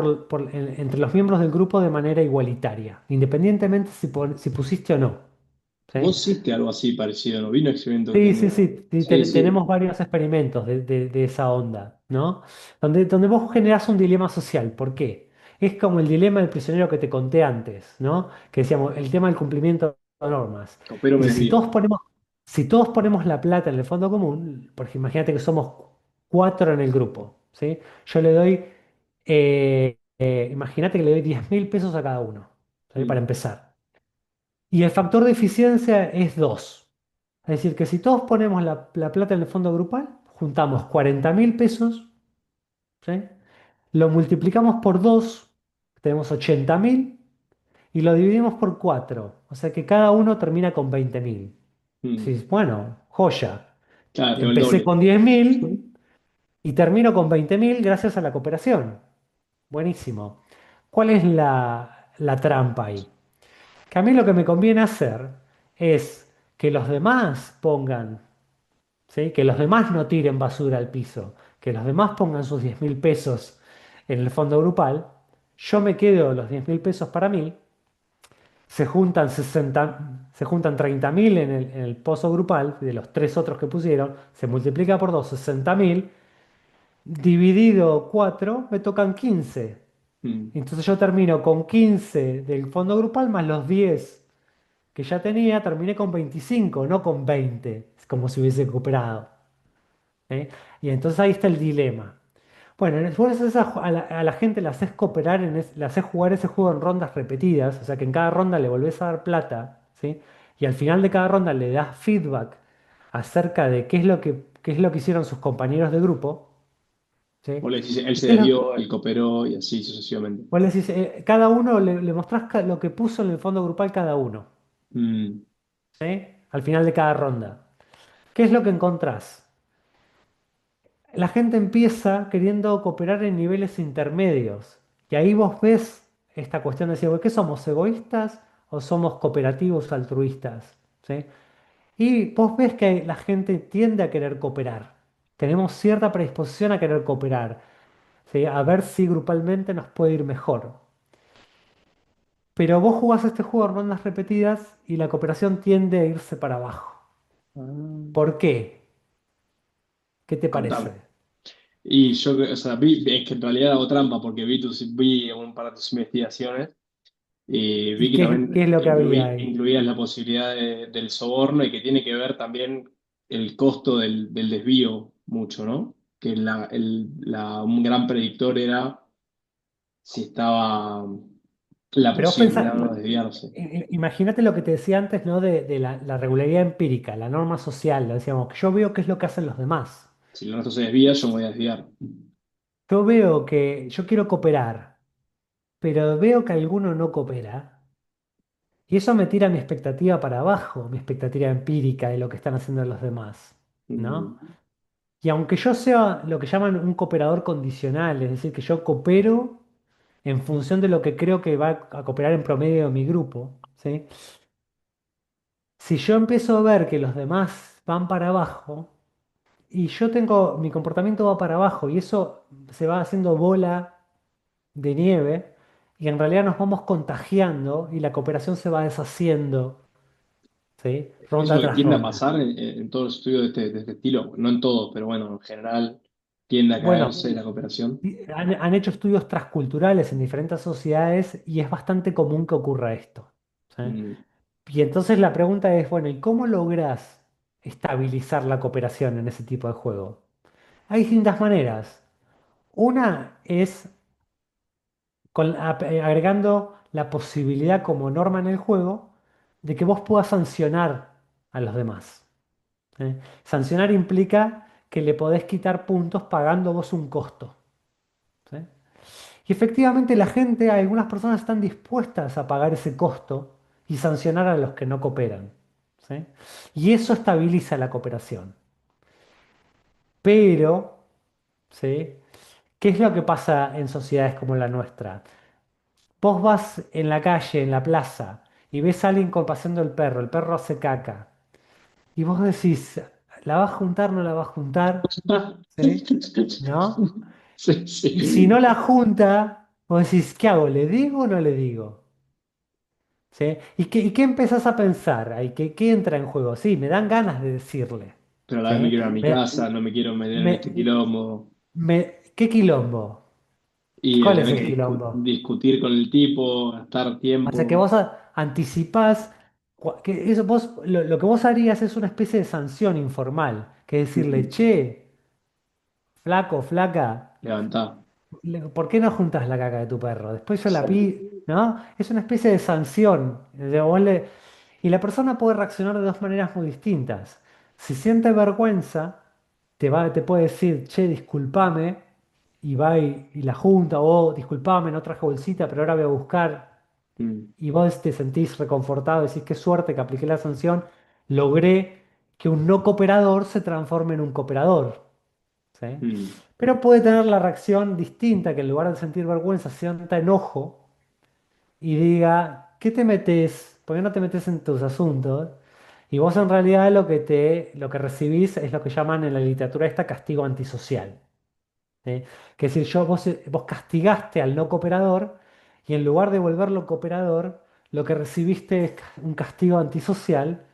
entre los miembros del grupo de manera igualitaria, independientemente si pusiste o no. ¿Sí? Vos hiciste algo así parecido, ¿no? Vino un experimento que Sí, sí, tengo. sí, sí, Sí, sí. tenemos varios experimentos de esa onda, ¿no? Donde vos generás un dilema social. ¿Por qué? Es como el dilema del prisionero que te conté antes, ¿no? Que decíamos, el tema del cumplimiento de normas. Coopero me Dice, desvío. si todos ponemos la plata en el fondo común, porque imagínate que somos cuatro en el grupo, ¿sí? Yo le doy, imagínate que le doy 10.000 pesos a cada uno, ¿sí? Para Mm, empezar. Y el factor de eficiencia es 2. Es decir, que si todos ponemos la plata en el fondo grupal, juntamos 40.000 pesos, ¿sí? Lo multiplicamos por 2, tenemos 80.000, y lo dividimos por 4. O sea que cada uno termina con 20.000. Mm. Sí, bueno, joya. Claro, tengo el Empecé doble. con 10.000 y termino con 20.000 gracias a la cooperación. Buenísimo. ¿Cuál es la trampa ahí? Que a mí lo que me conviene hacer es que los demás pongan, ¿sí? Que los demás no tiren basura al piso, que los demás pongan sus 10.000 pesos en el fondo grupal, yo me quedo los 10.000 pesos para mí, se juntan 30.000 en el pozo grupal de los tres otros que pusieron, se multiplica por 2, 60.000, dividido 4 me tocan 15. Mm. Entonces yo termino con 15 del fondo grupal más los 10 que ya tenía, terminé con 25, no con 20, es como si hubiese cooperado. ¿Eh? Y entonces ahí está el dilema. Bueno, vos a la gente le haces cooperar, le haces jugar ese juego en rondas repetidas, o sea que en cada ronda le volvés a dar plata, ¿sí? Y al final de cada ronda le das feedback acerca de qué es lo que hicieron sus compañeros de grupo, ¿sí? Vos le decís, él ¿Y se qué es lo- desvió, él cooperó y así sucesivamente. Vos le decís, cada uno le mostrás lo que puso en el fondo grupal cada uno, Mm. ¿sí? Al final de cada ronda. ¿Qué es lo que encontrás? La gente empieza queriendo cooperar en niveles intermedios. Y ahí vos ves esta cuestión de decir, "Bueno, ¿qué somos, egoístas o somos cooperativos altruistas?" ¿Sí? Y vos ves que la gente tiende a querer cooperar. Tenemos cierta predisposición a querer cooperar, ¿sí? A ver si grupalmente nos puede ir mejor. Pero vos jugás este juego en rondas repetidas y la cooperación tiende a irse para abajo. Ah. ¿Por qué? ¿Qué te Contame. parece? Y yo, o sea, es que en realidad hago trampa porque vi un par de tus investigaciones y vi ¿Y que qué también es lo que había ahí? incluías la posibilidad del soborno y que tiene que ver también el costo del desvío mucho, ¿no? Que un gran predictor era si estaba la Pero vos pensás, posibilidad de no desviarse. imagínate lo que te decía antes, ¿no? De la regularidad empírica, la norma social, lo decíamos, que yo veo qué es lo que hacen los demás. Si el nuestro se desvía, yo me voy a desviar. Yo veo que yo quiero cooperar, pero veo que alguno no coopera. Y eso me tira mi expectativa para abajo, mi expectativa empírica de lo que están haciendo los demás, ¿no? Mm. Y aunque yo sea lo que llaman un cooperador condicional, es decir, que yo coopero en función de lo que creo que va a cooperar en promedio mi grupo, ¿sí? Si yo empiezo a ver que los demás van para abajo y mi comportamiento va para abajo y eso se va haciendo bola de nieve y en realidad nos vamos contagiando y la cooperación se va deshaciendo, ¿sí? Eso Ronda es lo que tras tiende a ronda. pasar en todos los estudios de este estilo, no en todos, pero bueno, en general tiende a Bueno, caerse la cooperación. y han hecho estudios transculturales en diferentes sociedades y es bastante común que ocurra esto, ¿sí? Mm. Y entonces la pregunta es, bueno, ¿y cómo logras estabilizar la cooperación en ese tipo de juego? Hay distintas maneras. Una es agregando la posibilidad como norma en el juego de que vos puedas sancionar a los demás. ¿Eh? Sancionar implica que le podés quitar puntos pagando vos un costo. ¿Sí? Y efectivamente algunas personas están dispuestas a pagar ese costo y sancionar a los que no cooperan. ¿Sí? Y eso estabiliza la cooperación. Pero, ¿sí? ¿Qué es lo que pasa en sociedades como la nuestra? Vos vas en la calle, en la plaza, y ves a alguien paseando el perro hace caca, y vos decís, ¿la va a juntar, no la va a juntar? ¿Sí? ¿No? Sí, Y si sí. no la junta, vos decís, ¿qué hago? ¿Le digo o no le digo? ¿Sí? ¿Y qué empezás a pensar? Ahí, ¿qué entra en juego? Sí, me dan ganas de decirle. Pero a la vez me ¿Sí? quiero ir a mi Me- casa, no me quiero meter en este me- quilombo. ¿Qué quilombo? Y ¿Cuál es tener el que quilombo? discutir con el tipo, gastar O sea que tiempo. vos anticipás, que eso lo que vos harías es una especie de sanción informal, que es decirle, Mm. che, flaco, flaca, Levantá. ¿por qué no juntas la caca de tu perro? Después yo la Sí. pi, ¿no? Es una especie de sanción. Y la persona puede reaccionar de dos maneras muy distintas. Si siente vergüenza, te puede decir, che, discúlpame, y va y la junta, o discúlpame, no traje bolsita, pero ahora voy a buscar. Mm, Y vos te sentís reconfortado, decís, qué suerte que apliqué la sanción, logré que un no cooperador se transforme en un cooperador. ¿Sí? mm, Pero puede tener la reacción distinta, que en lugar de sentir vergüenza, sienta enojo y diga, ¿qué te metes? ¿Por qué no te metes en tus asuntos? Y vos en realidad lo que recibís es lo que llaman en la literatura esta castigo antisocial. ¿Sí? Que es decir, vos castigaste al no cooperador y en lugar de volverlo cooperador, lo que recibiste es un castigo antisocial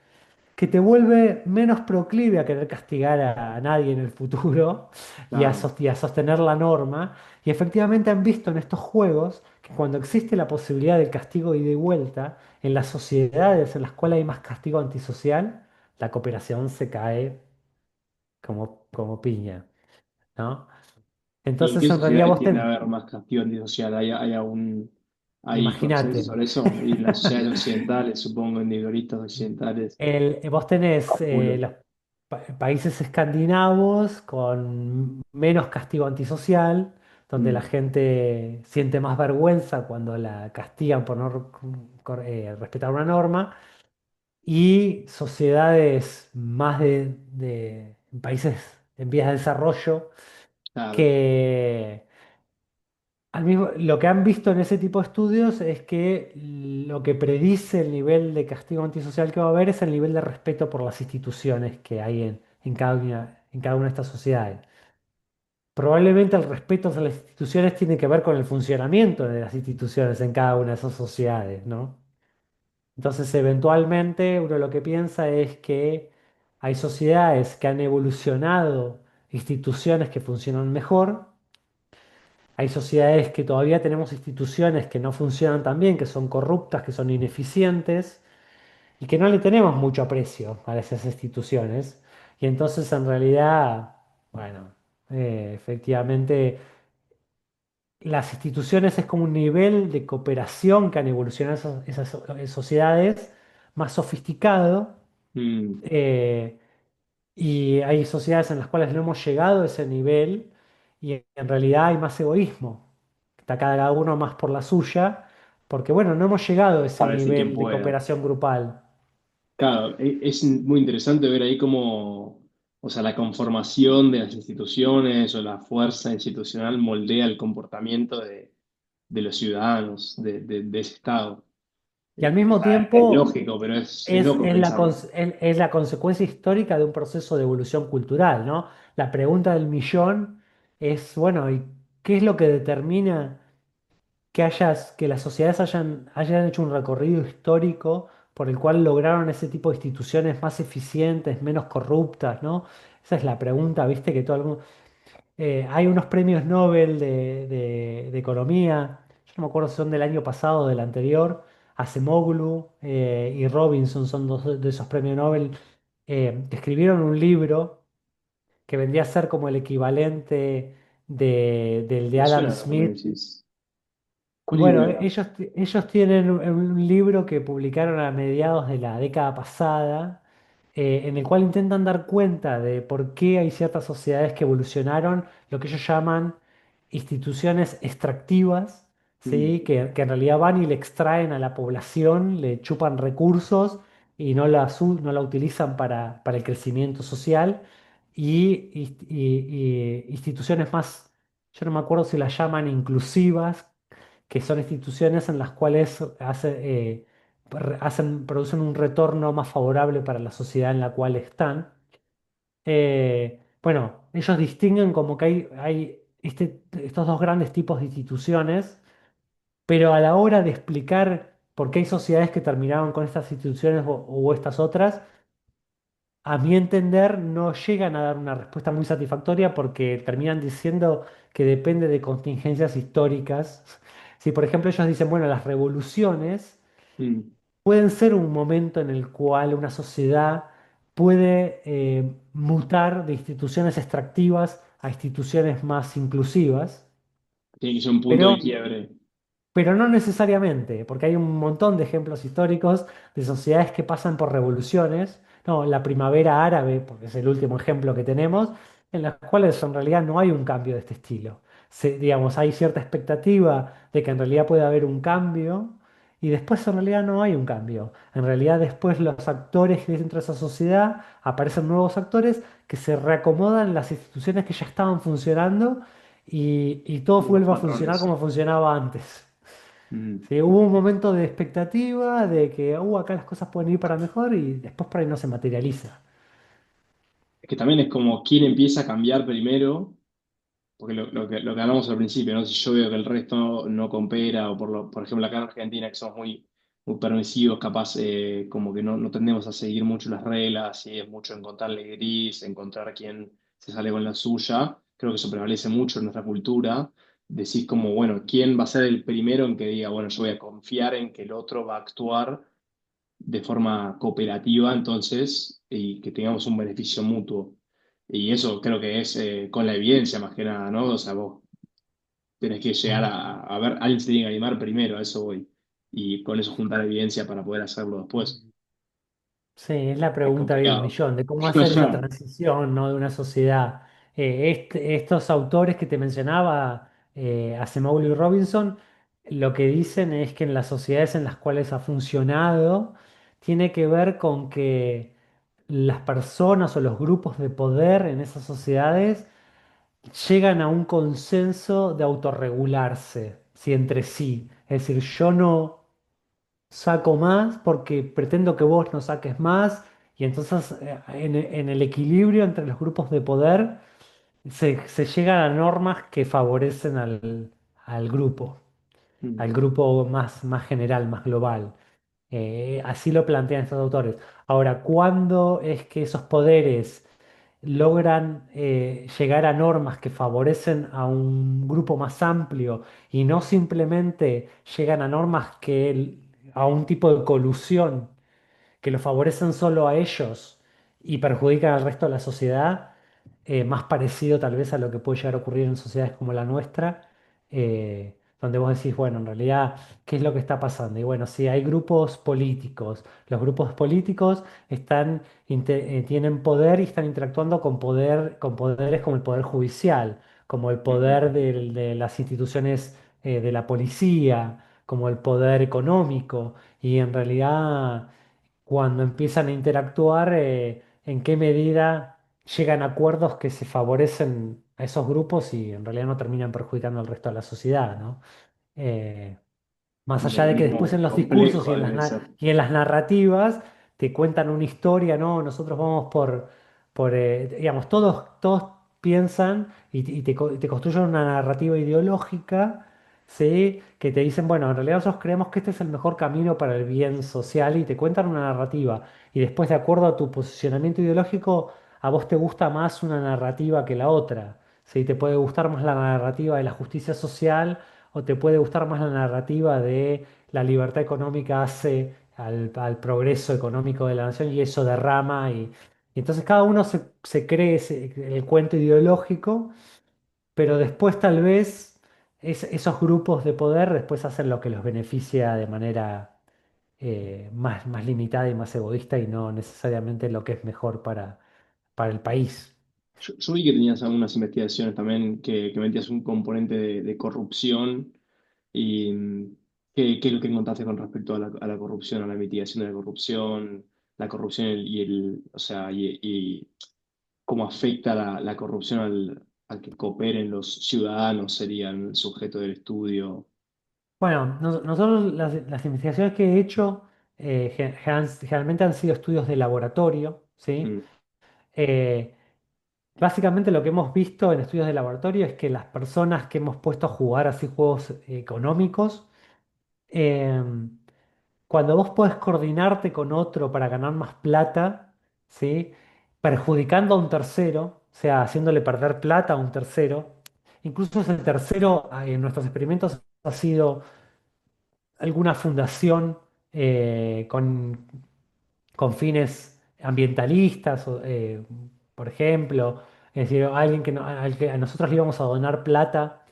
que te vuelve menos proclive a querer castigar a nadie en el futuro claro. y a sostener la norma. Y efectivamente han visto en estos juegos que cuando existe la posibilidad del castigo ida y vuelta, en las sociedades en las cuales hay más castigo antisocial, la cooperación se cae como piña, ¿no? ¿Y en qué Entonces, en realidad sociedades tiende a haber más castigo antisocial? ¿Hay imagínate, conocimiento sobre eso? Y en las sociedades occidentales, supongo, individualistas occidentales, vos tenés a full. los países escandinavos con menos castigo antisocial, donde la Mm, gente siente más vergüenza cuando la castigan por no respetar una norma, y sociedades más de países en vías de desarrollo claro. que lo que han visto en ese tipo de estudios es que lo que predice el nivel de castigo antisocial que va a haber es el nivel de respeto por las instituciones que hay en cada una de estas sociedades. Probablemente el respeto hacia las instituciones tiene que ver con el funcionamiento de las instituciones en cada una de esas sociedades, ¿no? Entonces, eventualmente, uno lo que piensa es que hay sociedades que han evolucionado instituciones que funcionan mejor. Hay sociedades que todavía tenemos instituciones que no funcionan tan bien, que son corruptas, que son ineficientes y que no le tenemos mucho aprecio a esas instituciones. Y entonces en realidad, bueno, efectivamente las instituciones es como un nivel de cooperación que han evolucionado esas sociedades más sofisticado. Mm, eh, y hay sociedades en las cuales no hemos llegado a ese nivel y en realidad hay más egoísmo. Está cada uno más por la suya, porque bueno, no hemos llegado a ese para decir quién nivel de pueda. cooperación grupal. Claro, es muy interesante ver ahí cómo, o sea, la conformación de las instituciones o la fuerza institucional moldea el comportamiento de los ciudadanos de ese Estado. Y al O mismo sea, es tiempo lógico, pero es loco pensarlo. es la consecuencia histórica de un proceso de evolución cultural, ¿no? La pregunta del millón es, bueno, ¿y qué es lo que determina que las sociedades hayan hecho un recorrido histórico por el cual lograron ese tipo de instituciones más eficientes, menos corruptas, ¿no? Esa es la pregunta, viste, que todo el mundo... hay unos premios Nobel de economía, yo no me acuerdo si son del año pasado o del anterior, Acemoglu y Robinson son dos de esos premios Nobel, que escribieron un libro que vendría a ser como el equivalente del de Me Adam suena lo que me Smith. decís. ¿Cuál libro Bueno, era? ellos tienen un libro que publicaron a mediados de la década pasada, en el cual intentan dar cuenta de por qué hay ciertas sociedades que evolucionaron, lo que ellos llaman instituciones extractivas, Mm, ¿sí? Que en realidad van y le extraen a la población, le chupan recursos y no la utilizan para el crecimiento social, y instituciones más, yo no me acuerdo si las llaman inclusivas, que son instituciones en las cuales producen un retorno más favorable para la sociedad en la cual están. Bueno, ellos distinguen como que hay estos dos grandes tipos de instituciones, pero a la hora de explicar por qué hay sociedades que terminaron con estas instituciones o estas otras, a mi entender, no llegan a dar una respuesta muy satisfactoria porque terminan diciendo que depende de contingencias históricas. Si, por ejemplo, ellos dicen, bueno, las revoluciones mm. pueden ser un momento en el cual una sociedad puede mutar de instituciones extractivas a instituciones más inclusivas, Tiene que ser un punto de pero quiebre. pero no necesariamente, porque hay un montón de ejemplos históricos de sociedades que pasan por revoluciones, no, la primavera árabe, porque es el último ejemplo que tenemos, en las cuales en realidad no hay un cambio de este estilo. Digamos, hay cierta expectativa de que en realidad puede haber un cambio y después en realidad no hay un cambio. En realidad después los actores que dentro de esa sociedad aparecen nuevos actores que se reacomodan las instituciones que ya estaban funcionando y todo Nuevos vuelve a funcionar patrones. como funcionaba antes. Mm. Sí, hubo un momento de expectativa de que acá las cosas pueden ir para mejor y después por ahí no se materializa. Es que también es como quién empieza a cambiar primero, porque lo que hablamos al principio, ¿no? Si yo veo que el resto no coopera, o por ejemplo acá en Argentina, que somos muy permisivos, capaz como que no tendemos a seguir mucho las reglas, y es mucho encontrarle gris, encontrar quién se sale con la suya, creo que eso prevalece mucho en nuestra cultura. Decís como, bueno, ¿quién va a ser el primero en que diga, bueno, yo voy a confiar en que el otro va a actuar de forma cooperativa, entonces, y que tengamos un beneficio mutuo? Y eso creo que es con la evidencia más que nada, ¿no? O sea, vos tenés que llegar Mm. a ver, alguien se tiene que animar primero, a eso voy. Y con eso juntar evidencia para poder hacerlo después. Sí, es la Es pregunta del complicado. millón, de cómo hacer esa transición, ¿no? De una sociedad. Estos autores que te mencionaba, Acemoglu y Robinson, lo que dicen es que en las sociedades en las cuales ha funcionado, tiene que ver con que las personas o los grupos de poder en esas sociedades llegan a un consenso de autorregularse, ¿sí? Entre sí. Es decir, yo no saco más porque pretendo que vos no saques más y entonces en el equilibrio entre los grupos de poder se llega a normas que favorecen al Mm. al grupo más general, más global. Así lo plantean estos autores. Ahora, ¿cuándo es que esos poderes logran llegar a normas que favorecen a un grupo más amplio y no simplemente llegan a normas a un tipo de colusión que lo favorecen solo a ellos y perjudican al resto de la sociedad, más parecido tal vez a lo que puede llegar a ocurrir en sociedades como la nuestra, donde vos decís, bueno, en realidad, ¿qué es lo que está pasando? Y bueno, si hay grupos políticos, los grupos políticos tienen poder y están interactuando con poderes como el poder judicial, como el Mm. poder de las instituciones de la policía, como el poder económico, y en realidad cuando empiezan a interactuar, en qué medida llegan a acuerdos que se favorecen a esos grupos y en realidad no terminan perjudicando al resto de la sociedad, ¿no? Eh, Más Un allá de que después mecanismo en los discursos complejo debe ser. y en las narrativas te cuentan una historia, ¿no? Nosotros vamos digamos, todos piensan y te construyen una narrativa ideológica, ¿sí? Que te dicen, bueno, en realidad nosotros creemos que este es el mejor camino para el bien social y te cuentan una narrativa. Y después, de acuerdo a tu posicionamiento ideológico, a vos te gusta más una narrativa que la otra, ¿sí? Te puede gustar más la narrativa de la justicia social o te puede gustar más la narrativa de la libertad económica hace al progreso económico de la nación y eso derrama y entonces cada uno se cree el cuento ideológico, pero después tal vez esos grupos de poder después hacen lo que los beneficia de manera más limitada y más egoísta y no necesariamente lo que es mejor para el país. Yo vi que tenías algunas investigaciones también que metías un componente de corrupción. ¿Y qué es lo que encontraste con respecto a la corrupción, a la mitigación de la corrupción o sea, y cómo afecta la corrupción al que cooperen los ciudadanos, serían el sujeto del estudio? Bueno, nosotros las investigaciones que he hecho generalmente han sido estudios de laboratorio, ¿sí? Mm. Eh, Básicamente lo que hemos visto en estudios de laboratorio es que las personas que hemos puesto a jugar así juegos económicos, em, cuando vos podés coordinarte con otro para ganar más plata, ¿sí? Perjudicando a un tercero, o sea, haciéndole perder plata a un tercero, incluso ese tercero en nuestros experimentos ha sido alguna fundación con fines ambientalistas, por ejemplo, es decir, alguien al que a nosotros le íbamos a donar plata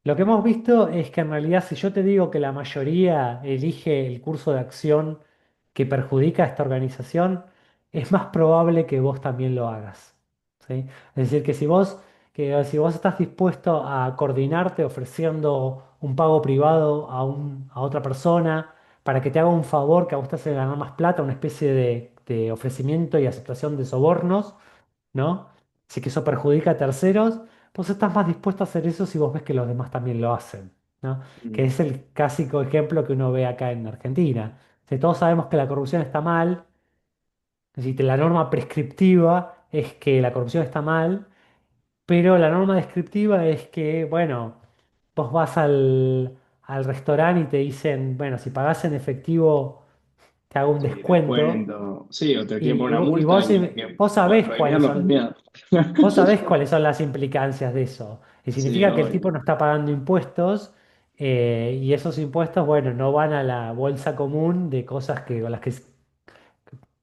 Lo que hemos visto es que en realidad si yo te digo que la mayoría elige el curso de acción que perjudica a esta organización, es más probable que vos también lo hagas. ¿Sí? Es decir, que si vos estás dispuesto a coordinarte ofreciendo un pago privado a otra persona para que te haga un favor que a vos te hace ganar más plata, una especie de ofrecimiento y aceptación de sobornos, ¿no? Si que eso perjudica a terceros, vos estás más dispuesto a hacer eso si vos ves que los demás también lo hacen, ¿no? Que Mm. es el clásico ejemplo que uno ve acá en Argentina. Si todos sabemos que la corrupción está mal, es decir, la norma prescriptiva es que la corrupción está mal, pero la norma descriptiva es que, bueno, vos vas al restaurante y te dicen, bueno, si pagás en efectivo, te hago un Sí, descuento. descuento. Sí, o te quieren Y, poner y una vo- y multa vos, y hay que vos sabés cuáles premiarlo, son. premiar. Vos sabés cuáles son las implicancias de eso. Y Sí, significa que el tipo obvio. no está pagando impuestos y esos impuestos, bueno, no van a la bolsa común de cosas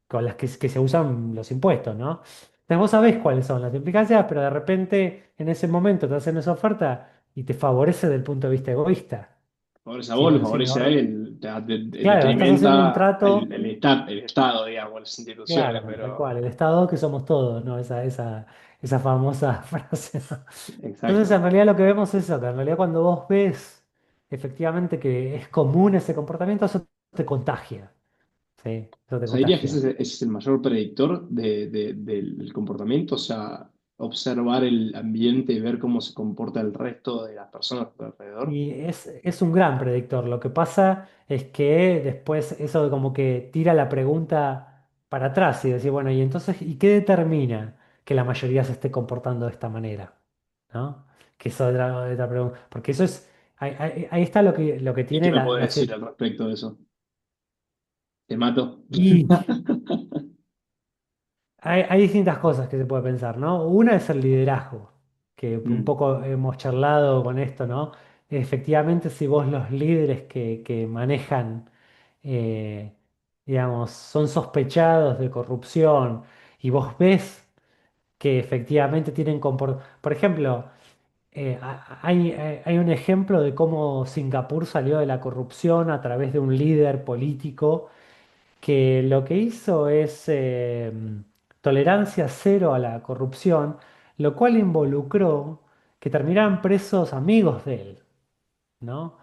con las que se usan los impuestos, ¿no? Entonces vos sabés cuáles son las implicancias, pero de repente en ese momento te hacen esa oferta y te favorece desde el punto de vista egoísta. Favorece a Si vos, vos lo decís, favorece a él, en claro, estás haciendo un detrimenta trato. el Estado, digamos, las instituciones, Claro, tal pero cual, el Estado que somos todos, ¿no? Esa famosa frase, ¿no? Entonces, en exacto. realidad lo que vemos es eso, que en realidad cuando vos ves efectivamente que es común ese comportamiento, eso te contagia, ¿sí? Eso O te sea, dirías que contagia. ese es el mayor predictor del comportamiento, o sea, observar el ambiente y ver cómo se comporta el resto de las personas a tu alrededor. Y es un gran predictor. Lo que pasa es que después eso como que tira la pregunta para atrás y decir, bueno, y entonces, ¿y qué determina que la mayoría se esté comportando de esta manera? ¿No? Que eso es otra pregunta. Porque eso es, ahí está lo que ¿Y qué tiene me la, podés la decir cier- al respecto de eso? ¿Te mato? Y hay distintas cosas que se puede pensar, ¿no? Una es el liderazgo, que un Mm, poco hemos charlado con esto, ¿no? Efectivamente, si vos los líderes que manejan, eh, digamos, son sospechados de corrupción y vos ves que efectivamente tienen comportamiento. Por ejemplo, hay un ejemplo de cómo Singapur salió de la corrupción a través de un líder político que lo que hizo es tolerancia cero a la corrupción, lo cual involucró que terminaran presos amigos de él, ¿no?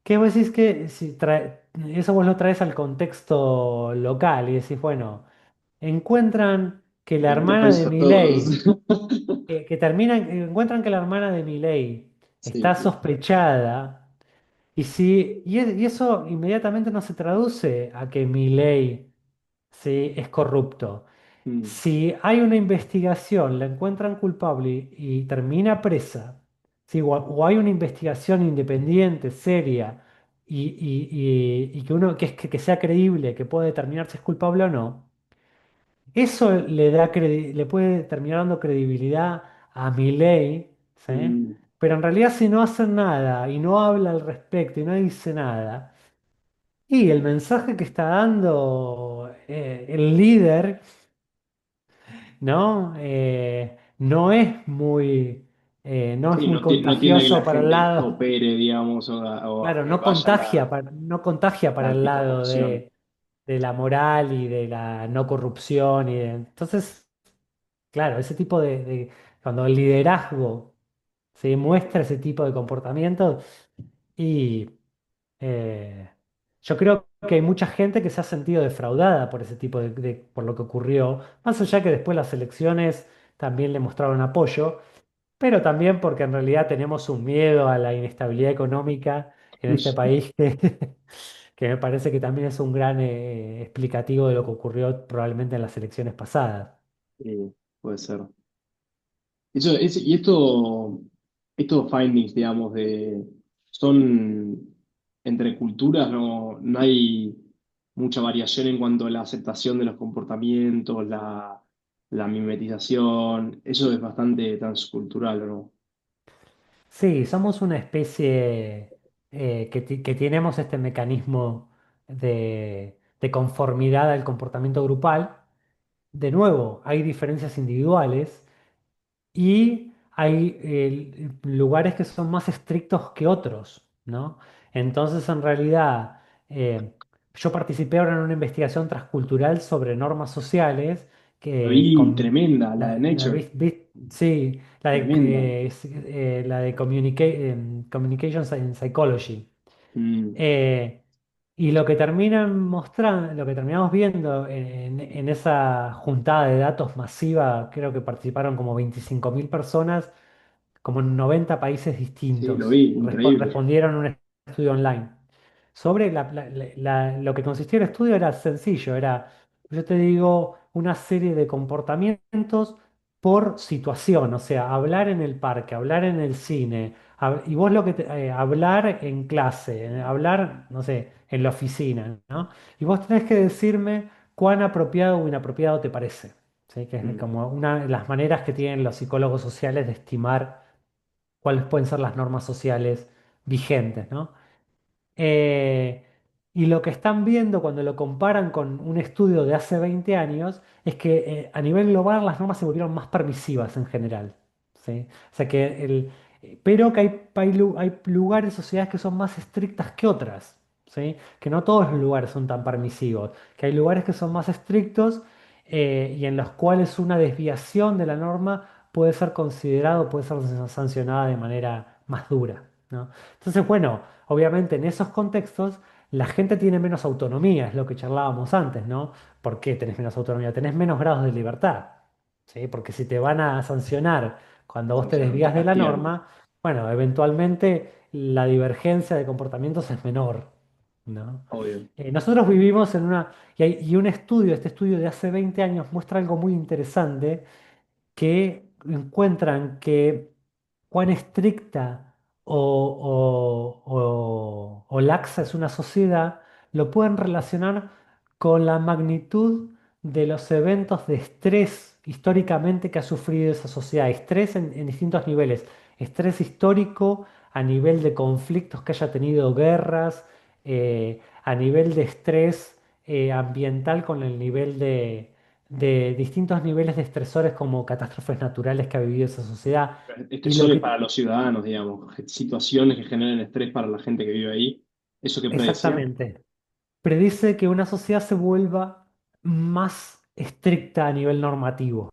¿Qué vos decís que si eso vos lo traes al contexto local y decís, bueno, encuentran que la le meto hermana de preso a todos. Milei, encuentran que la hermana de Milei Sí, está sí. sospechada y eso inmediatamente no se traduce a que Milei sí, es corrupto. Mm, Si hay una investigación, la encuentran culpable y termina presa, ¿sí? O hay una investigación independiente, seria, y que sea creíble, que pueda determinar si es culpable o no, eso le puede terminar dando credibilidad a mi ley, ¿sí? mm. Pero en realidad si no hacen nada y no habla al respecto y no dice nada, y el mensaje que está dando el líder, ¿no? No es Sí, muy no tiene que contagioso la para el gente lado, coopere, digamos, o claro, que no vaya a contagia, no contagia la para el lado anticorrupción. de la moral y de la no corrupción. Entonces, claro, cuando el liderazgo se muestra ese tipo de comportamiento y eh, yo creo que hay mucha gente que se ha sentido defraudada por ese tipo por lo que ocurrió, más allá que después las elecciones también le mostraron apoyo, pero también porque en realidad tenemos un miedo a la inestabilidad económica en este país que me parece que también es un gran explicativo de lo que ocurrió probablemente en las elecciones pasadas. Sí, puede ser. Y estos findings, digamos, son entre culturas, no hay mucha variación en cuanto a la aceptación de los comportamientos, la mimetización. Eso es bastante transcultural, ¿no? Sí, somos una especie que tenemos este mecanismo de conformidad al comportamiento grupal. De nuevo, hay diferencias individuales y hay lugares que son más estrictos que otros, ¿no? Entonces, en realidad, eh, yo participé ahora en una investigación transcultural sobre normas sociales La que vi con tremenda, la de Nature, sí, tremenda. la de Communications and Psychology. Mm, Eh, y lo que terminan mostrando, lo que terminamos viendo en esa juntada de datos masiva, creo que participaron como 25.000 personas, como en 90 países sí, lo distintos. vi, increíble. Respondieron a un estudio online. Sobre lo que consistía el estudio era sencillo, era, yo te digo, una serie de comportamientos por situación, o sea, hablar en el parque, hablar en el cine, y vos hablar en clase, hablar, no sé, en la oficina, ¿no? Y vos tenés que decirme cuán apropiado o inapropiado te parece. ¿Sí? Que es Mm, como una de las maneras que tienen los psicólogos sociales de estimar cuáles pueden ser las normas sociales vigentes, ¿no? Eh, y lo que están viendo cuando lo comparan con un estudio de hace 20 años es que a nivel global las normas se volvieron más permisivas en general, ¿sí? O sea que pero que hay lugares, sociedades que son más estrictas que otras, ¿sí? Que no todos los lugares son tan permisivos, que hay lugares que son más estrictos y en los cuales una desviación de la norma puede ser considerado, puede ser sancionada de manera más dura, ¿no? Entonces, bueno, obviamente en esos contextos la gente tiene menos autonomía, es lo que charlábamos antes, ¿no? ¿Por qué tenés menos autonomía? Tenés menos grados de libertad, ¿sí? Porque si te van a sancionar cuando vos te te desvías de la castigan, norma, bueno, eventualmente la divergencia de comportamientos es menor, ¿no? obvio. Nosotros vivimos en una... y un estudio, este estudio de hace 20 años muestra algo muy interesante que encuentran que cuán estricta o laxa es una sociedad, lo pueden relacionar con la magnitud de los eventos de estrés históricamente que ha sufrido esa sociedad. Estrés en distintos niveles. Estrés histórico a nivel de conflictos que haya tenido guerras, a nivel de estrés ambiental con el nivel de distintos niveles de estresores como catástrofes naturales que ha vivido esa sociedad. Y lo Estresores que, para los ciudadanos, digamos, situaciones que generen estrés para la gente que vive ahí. ¿Eso que predecía? exactamente, predice que una sociedad se vuelva más estricta a nivel normativo,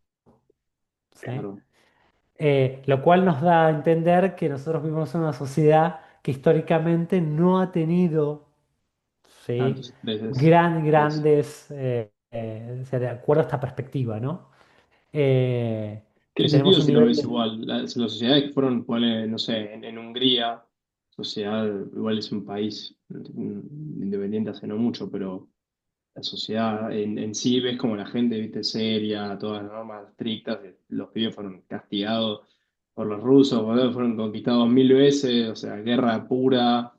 ¿sí? Claro, Lo cual nos da a entender que nosotros vivimos en una sociedad que históricamente no ha tenido, ¿sí? tantos estreses. Pues, Grandes, o sea, de acuerdo a esta perspectiva, ¿no? tiene Que sentido tenemos un si lo nivel ves de... igual. Las sociedades que fueron, ponele, no sé, en Hungría, sociedad igual es un país independiente hace no mucho, pero la sociedad en sí ves como la gente, viste, seria, todas las normas estrictas, los pibes fueron castigados por los rusos, boludo, fueron conquistados 1000 veces, o sea, guerra pura,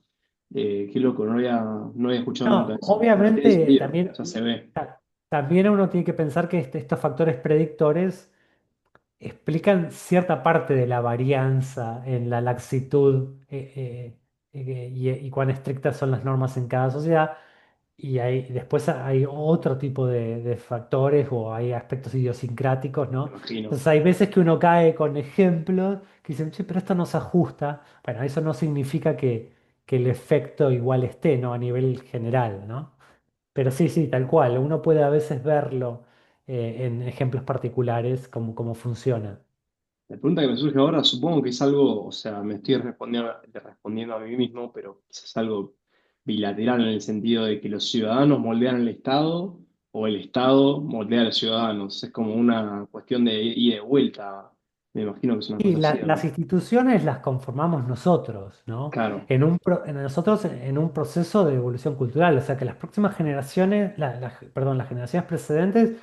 qué loco, no había escuchado nunca No, eso, pero tiene obviamente sentido, también, ya se ve, también uno tiene que pensar que estos factores predictores explican cierta parte de la varianza en la laxitud y cuán estrictas son las normas en cada sociedad. Y después hay otro tipo de factores o hay aspectos idiosincráticos, me ¿no? imagino. Entonces hay veces que uno cae con ejemplos que dicen, che, pero esto no se ajusta. Bueno, eso no significa que el efecto igual esté, ¿no? A nivel general, ¿no? Pero sí, sí, tal cual. Uno puede a veces verlo en ejemplos particulares, cómo funciona. La pregunta que me surge ahora, supongo que es algo, o sea, me estoy respondiendo a mí mismo, pero quizás algo bilateral en el sentido de que los ciudadanos moldean el Estado o el Estado moldea a los ciudadanos. Es como una cuestión de ida y de vuelta. Me imagino que es una Y cosa así, ¿o las no? instituciones las conformamos nosotros, ¿no? Claro, Nosotros en un proceso de evolución cultural, o sea que las próximas generaciones, perdón, las generaciones precedentes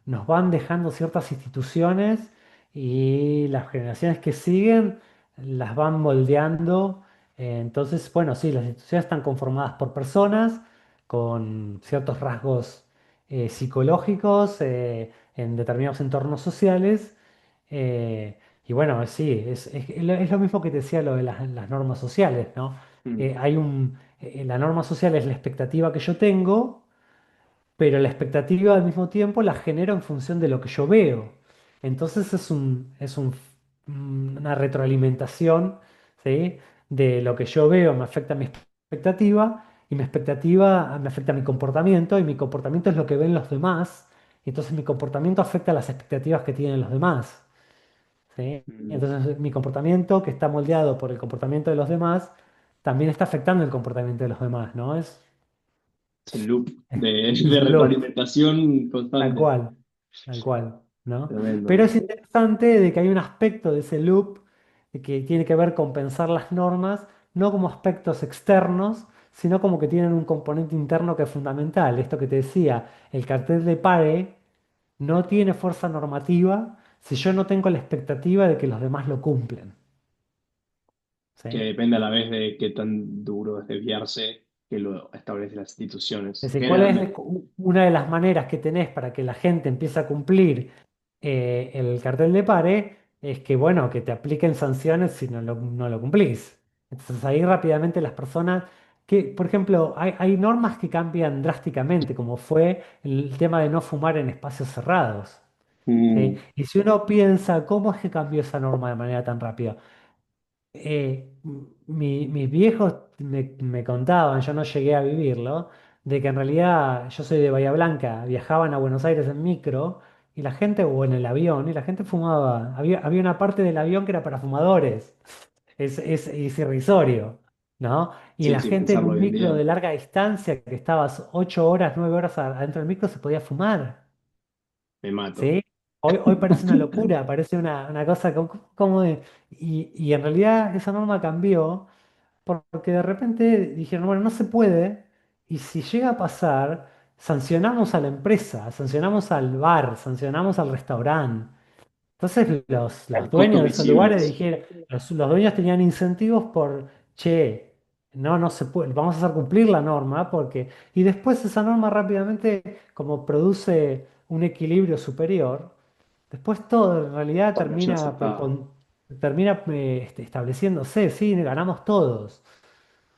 nos van dejando ciertas instituciones y las generaciones que siguen las van moldeando. Entonces, bueno, sí, las instituciones están conformadas por personas con ciertos rasgos psicológicos en determinados entornos sociales. eh, y bueno, sí, es lo mismo que te decía lo de las normas sociales, ¿no? mm, La norma social es la expectativa que yo tengo, pero la expectativa al mismo tiempo la genero en función de lo que yo veo. Entonces es un una retroalimentación, ¿sí? De lo que yo veo me afecta a mi expectativa y mi expectativa me afecta a mi comportamiento y mi comportamiento es lo que ven los demás y entonces mi comportamiento afecta a las expectativas que tienen los demás, ¿sí? Mm. Entonces mi comportamiento que está moldeado por el comportamiento de los demás también está afectando el comportamiento de los demás, ¿no? Es el loop Es de un loop. retroalimentación Tal constante. cual, tal cual, ¿no? Pero Tremendo. es interesante de que hay un aspecto de ese loop que tiene que ver con pensar las normas, no como aspectos externos, sino como que tienen un componente interno que es fundamental. Esto que te decía, el cartel de pare no tiene fuerza normativa si yo no tengo la expectativa de que los demás lo cumplen, Que ¿sí? depende a la vez de qué tan duro es desviarse que lo establecen las Es instituciones. decir, ¿cuál es una de las maneras que tenés para que la gente empiece a cumplir el cartel de pare? Es que, bueno, que te apliquen sanciones si no lo cumplís. Entonces ahí rápidamente las personas, que, por ejemplo, hay normas que cambian drásticamente, como fue el tema de no fumar en espacios cerrados. ¿Sí? Mm, Y si uno piensa, ¿cómo es que cambió esa norma de manera tan rápida? Mis viejos me contaban, yo no llegué a vivirlo, de que en realidad yo soy de Bahía Blanca, viajaban a Buenos Aires en micro y la gente, o en el avión, y la gente fumaba. Había una parte del avión que era para fumadores, es irrisorio, ¿no? Y sí, la sin gente en pensarlo un hoy en micro día, de larga distancia, que estabas 8 horas, 9 horas adentro del micro, se podía fumar. me mato. ¿Sí? Hoy parece una locura, parece una cosa como de... Y en realidad esa norma cambió porque de repente dijeron, bueno, no se puede, y si llega a pasar, sancionamos a la empresa, sancionamos al bar, sancionamos al restaurante. Entonces los dueños Costos de esos lugares visibles. dijeron, los dueños tenían incentivos por, che, no se puede, vamos a hacer cumplir la norma, porque, y después esa norma rápidamente, como produce un equilibrio superior, después todo en realidad Está cayendo termina, aceptado. termina estableciéndose, sí, ganamos todos.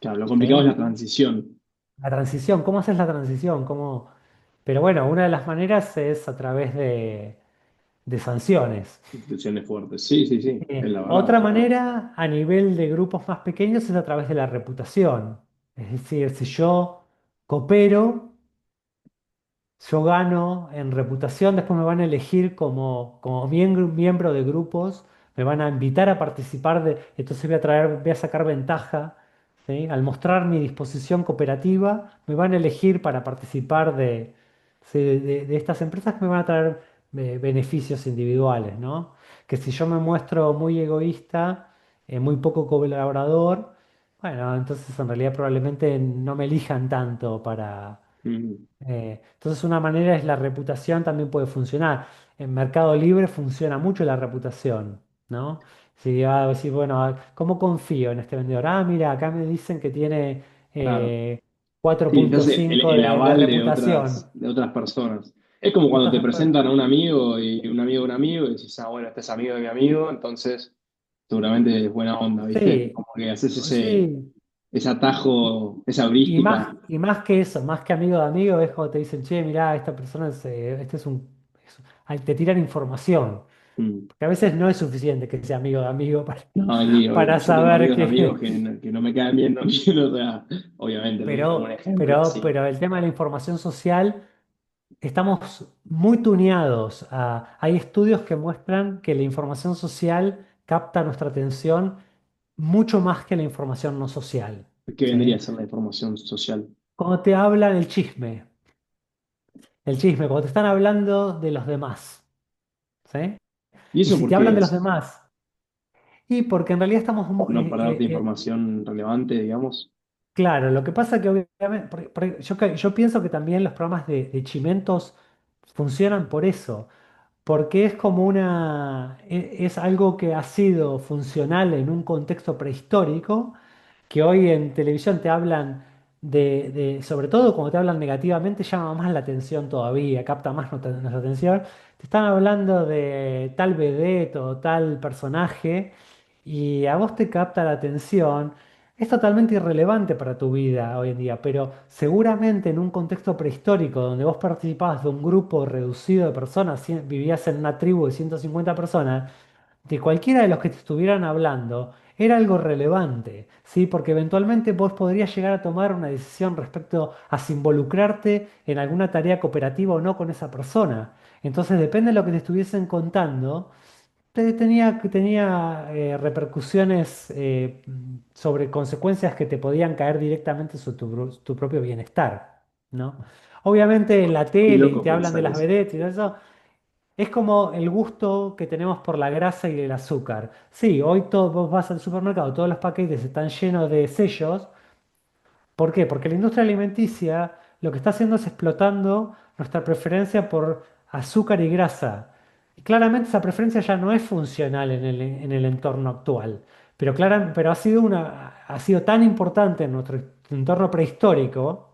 Claro, lo complicado es ¿Sí? la transición. La transición, ¿cómo haces la transición? ¿Cómo? Pero bueno, una de las maneras es a través de sanciones. Instituciones fuertes. Sí, sí, sí, es la verdad. Otra manera a nivel de grupos más pequeños es a través de la reputación. Es decir, si yo coopero, yo gano en reputación, después me van a elegir como miembro de grupos, me van a invitar a participar entonces voy a sacar ventaja, ¿sí? Al mostrar mi disposición cooperativa, me van a elegir para participar ¿sí? de estas empresas que me van a traer beneficios individuales, ¿no? Que si yo me muestro muy egoísta, muy poco colaborador, bueno, entonces en realidad probablemente no me elijan tanto Mm, entonces una manera es la reputación también puede funcionar. En Mercado Libre funciona mucho la reputación, ¿no? Si va a decir, bueno, ¿cómo confío en este vendedor? Ah, mira, acá me dicen que tiene claro. eh, Sí, 4,5 entonces de, el de aval reputación. de otras personas. Es como cuando Otras te presentan a un amigo y un amigo de un amigo y decís, ah, bueno, este es amigo de mi amigo, entonces seguramente es buena onda, ¿viste? Sí, Como que haces sí. ese atajo, esa Y heurística. más que eso, más que amigo de amigo, es cuando te dicen, che, mirá, esta persona este es ahí te tiran información. Mm. Porque a veces no es suficiente que sea amigo de amigo para, No, sí, para yo tengo saber amigos de amigos que... que no me caen bien, no quiero, o sea, obviamente, no digo como un ejemplo así. Pero el tema de la información social, estamos muy tuneados. Hay estudios que muestran que la información social capta nuestra atención mucho más que la información no social. ¿Qué vendría a ¿Sí? ser la información social? Cuando te hablan el chisme, cuando te están hablando de los demás. ¿Sí? ¿Y Y eso si por te qué hablan de los es? demás, y porque en realidad estamos... No para darte información relevante, digamos. Claro, lo que pasa que obviamente, yo pienso que también los programas de chimentos funcionan por eso, porque es como es algo que ha sido funcional en un contexto prehistórico, que hoy en televisión te hablan sobre todo cuando te hablan negativamente, llama más la atención todavía, capta más nuestra atención. Te están hablando de tal vedette o tal personaje y a vos te capta la atención. Es totalmente irrelevante para tu vida hoy en día, pero seguramente en un contexto prehistórico donde vos participabas de un grupo reducido de personas, vivías en una tribu de 150 personas, de cualquiera de los que te estuvieran hablando era algo relevante, ¿sí? Porque eventualmente vos podrías llegar a tomar una decisión respecto a si involucrarte en alguna tarea cooperativa o no con esa persona. Entonces, depende de lo que te estuviesen contando, tenía repercusiones sobre consecuencias que te podían caer directamente sobre tu propio bienestar, ¿no? Obviamente en la Qué tele y loco te hablan de pensar las eso. vedettes y todo eso, es como el gusto que tenemos por la grasa y el azúcar. Sí, hoy vos vas al supermercado, todos los paquetes están llenos de sellos. ¿Por qué? Porque la industria alimenticia lo que está haciendo es explotando nuestra preferencia por azúcar y grasa. Y claramente esa preferencia ya no es funcional en el entorno actual. Pero ha sido tan importante en nuestro entorno prehistórico,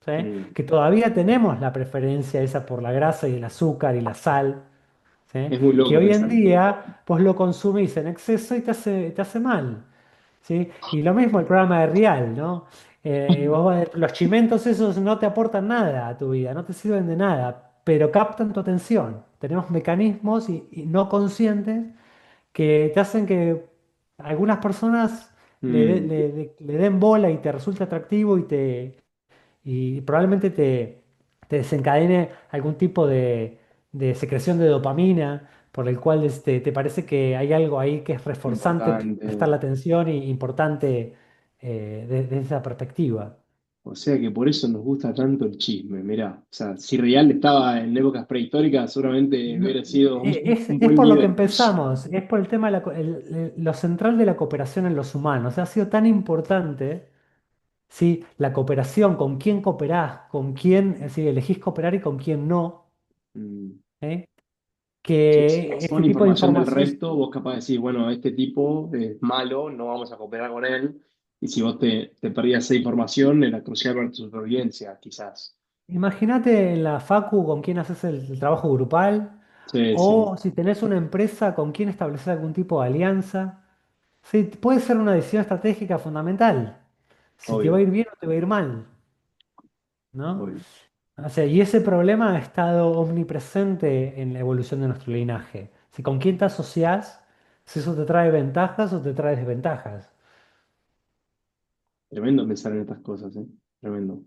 ¿sí? Mm. Que todavía tenemos la preferencia esa por la grasa y el azúcar y la sal. ¿Sí? Es muy Que loco hoy en pensar eso. día vos lo consumís en exceso y te hace mal. ¿Sí? Y lo mismo el programa de Rial, ¿no? Los chimentos esos no te aportan nada a tu vida, no te sirven de nada, pero captan tu atención. Tenemos mecanismos y no conscientes que te hacen que algunas personas Mm. le den bola y te resulte atractivo y probablemente te desencadene algún tipo de secreción de dopamina, por el cual te parece que hay algo ahí que es reforzante, prestar Importante. la atención y importante desde esa perspectiva. O sea que por eso nos gusta tanto el chisme, mirá. O sea, si Real estaba en épocas prehistóricas, seguramente No, hubiera sido un es buen por lo que guía. empezamos, es por el tema de lo central de la cooperación en los humanos. Ha sido tan importante, ¿sí? La cooperación, con quién cooperás, con quién, es decir, elegís cooperar y con quién no. Mm. ¿Eh? Sí, si Que reciben este tipo de información del información, resto, vos capaz de decir, bueno, este tipo es malo, no vamos a cooperar con él. Y si vos te perdías esa información, era crucial para tu supervivencia, quizás. imagínate en la facu con quién haces el trabajo grupal, Sí, sí, o si tenés una empresa con quién establecer algún tipo de alianza. Sí, puede ser una decisión estratégica fundamental, si te va a obvio, ir bien o te va a ir mal, ¿no? obvio. O sea, y ese problema ha estado omnipresente en la evolución de nuestro linaje. Si con quién te asociás, si eso te trae ventajas o te trae desventajas. Tremendo pensar en estas cosas, ¿eh? Tremendo.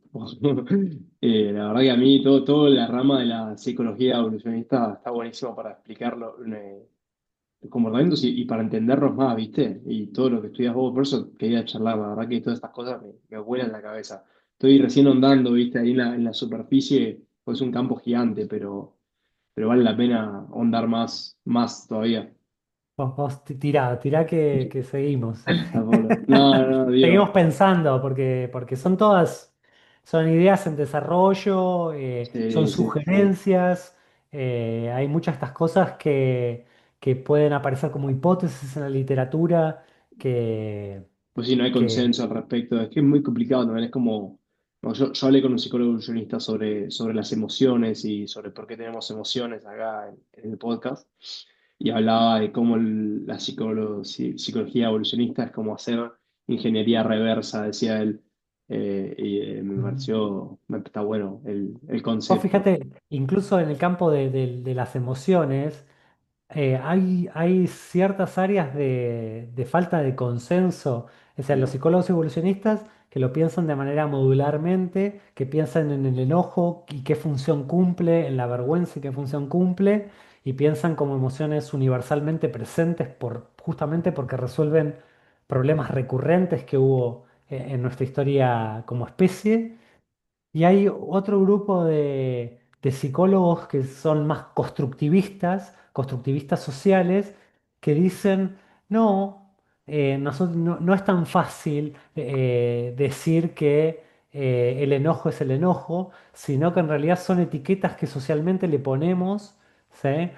La verdad que a mí todo la rama de la psicología evolucionista está buenísimo para explicarlo, los comportamientos y para entendernos más, ¿viste? Y todo lo que estudias vos, por eso quería charlar, la verdad que todas estas cosas me vuelan la cabeza. Estoy recién ondando, ¿viste? Ahí en la superficie, pues es un campo gigante, pero vale la pena ondar más todavía. Tirá que seguimos. Apolo. No, no, Seguimos Dios. pensando, porque son ideas en desarrollo, son Sí, sí, sí. sugerencias, hay muchas de estas cosas que pueden aparecer como hipótesis en la literatura que, Pues sí, no hay que consenso al respecto. Es que es muy complicado también. Es como, no, yo hablé con un psicólogo evolucionista sobre las emociones y sobre por qué tenemos emociones acá en el podcast. Y hablaba de cómo la psicología evolucionista es como hacer ingeniería reversa, decía él. Me pareció, está bueno el vos concepto. fíjate, incluso en el campo de las emociones, hay ciertas áreas de falta de consenso. O sea, los psicólogos evolucionistas que lo piensan de manera modularmente, que piensan en el enojo y qué función cumple, en la vergüenza y qué función cumple, y piensan como emociones universalmente presentes justamente porque resuelven problemas recurrentes que hubo en nuestra historia como especie. Y hay otro grupo de psicólogos que son más constructivistas sociales, que dicen, no, no es tan fácil decir que el enojo es el enojo, sino que en realidad son etiquetas que socialmente le ponemos, ¿sí?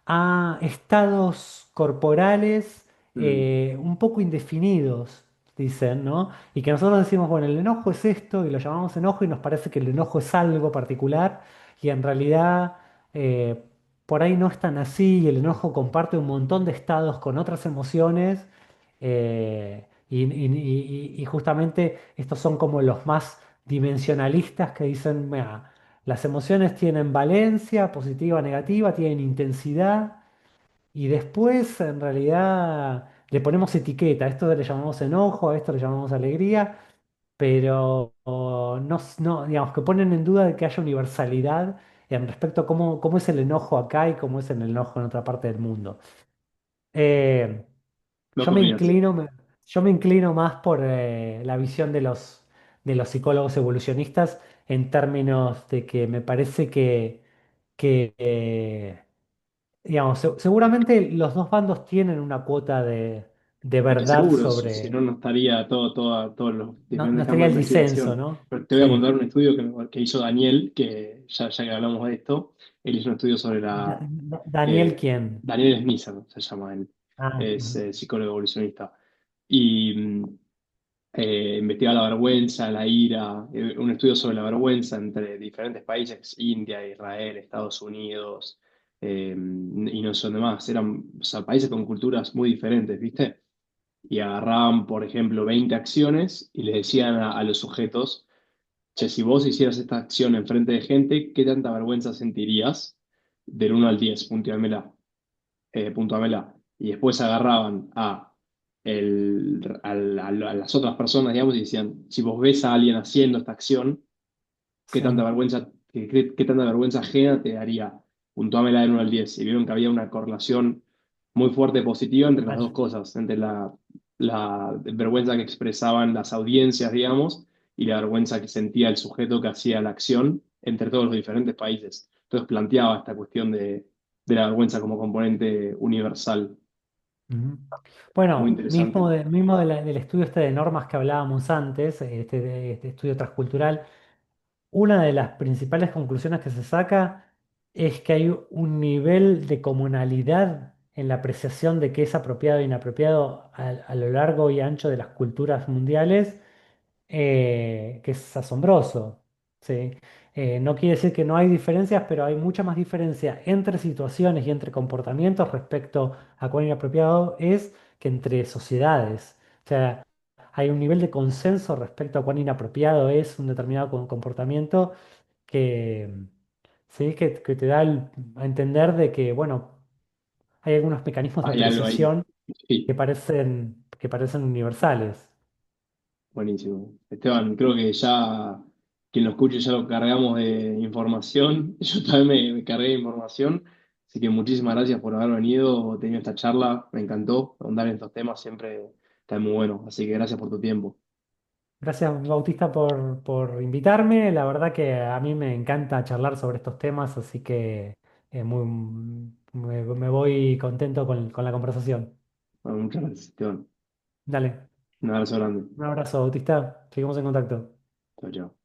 A estados corporales Mm, un poco indefinidos, dicen, ¿no? Y que nosotros decimos, bueno, el enojo es esto y lo llamamos enojo y nos parece que el enojo es algo particular y en realidad eh, por ahí no es tan así y el enojo comparte un montón de estados con otras emociones y justamente estos son como los más dimensionalistas que dicen, "Mira, las emociones tienen valencia, positiva, negativa, tienen intensidad y después en realidad le ponemos etiqueta. A esto le llamamos enojo, a esto le llamamos alegría, pero no, digamos que ponen en duda de que haya universalidad en respecto a cómo es el enojo acá y cómo es el enojo en otra parte del mundo. Eh, ¿Vos yo qué me opinás? inclino, yo me inclino más por la visión de los psicólogos evolucionistas en términos de que me parece que digamos, seguramente los dos bandos tienen una cuota de Es que verdad seguro, si no, sobre, no estaría todos los no diferentes estaría campos de el disenso, investigación. ¿no? Pero te voy a contar Sí. un estudio que hizo Daniel, que ya que hablamos de esto, él hizo un estudio sobre Daniel, ¿quién? Daniel Smisser, se llama él, Ah, es ujú. psicólogo evolucionista. Y investiga la vergüenza, la ira, un estudio sobre la vergüenza entre diferentes países, India, Israel, Estados Unidos, y no sé dónde más. Eran, o sea, países con culturas muy diferentes, ¿viste? Y agarraban, por ejemplo, 20 acciones y les decían a los sujetos, che, si vos hicieras esta acción en frente de gente, ¿qué tanta vergüenza sentirías? Del 1 al 10, puntuámela. Y después agarraban a las otras personas, digamos, y decían, si vos ves a alguien haciendo esta acción, ¿qué Sí. tanta vergüenza, qué tanta vergüenza ajena te daría? Puntuámela del 1 al 10. Y vieron que había una correlación muy fuerte positiva entre las dos Vaya. cosas, entre la vergüenza que expresaban las audiencias, digamos, y la vergüenza que sentía el sujeto que hacía la acción entre todos los diferentes países. Entonces planteaba esta cuestión de la vergüenza como componente universal. Ujú. Muy Bueno, interesante. mismo del estudio este de normas que hablábamos antes, este estudio transcultural, una de las principales conclusiones que se saca es que hay un nivel de comunalidad en la apreciación de qué es apropiado e inapropiado a lo largo y ancho de las culturas mundiales, que es asombroso. ¿Sí? No quiere decir que no hay diferencias, pero hay mucha más diferencia entre situaciones y entre comportamientos respecto a cuán inapropiado es que entre sociedades. O sea, hay un nivel de consenso respecto a cuán inapropiado es un determinado comportamiento que, sí, que te da a entender de que, bueno, hay algunos mecanismos de Hay algo ahí. apreciación Sí, que parecen universales. buenísimo. Esteban, creo que ya quien lo escuche ya lo cargamos de información. Yo también me cargué de información. Así que muchísimas gracias por haber venido, tenido esta charla. Me encantó ahondar en estos temas, siempre está muy bueno. Así que gracias por tu tiempo. Gracias, Bautista, por invitarme. La verdad que a mí me encanta charlar sobre estos temas, así que me voy contento con la conversación. Bueno, muchas gracias, Esteban. Dale, Un abrazo grande. un abrazo, Bautista. Seguimos en contacto. Chao, chao.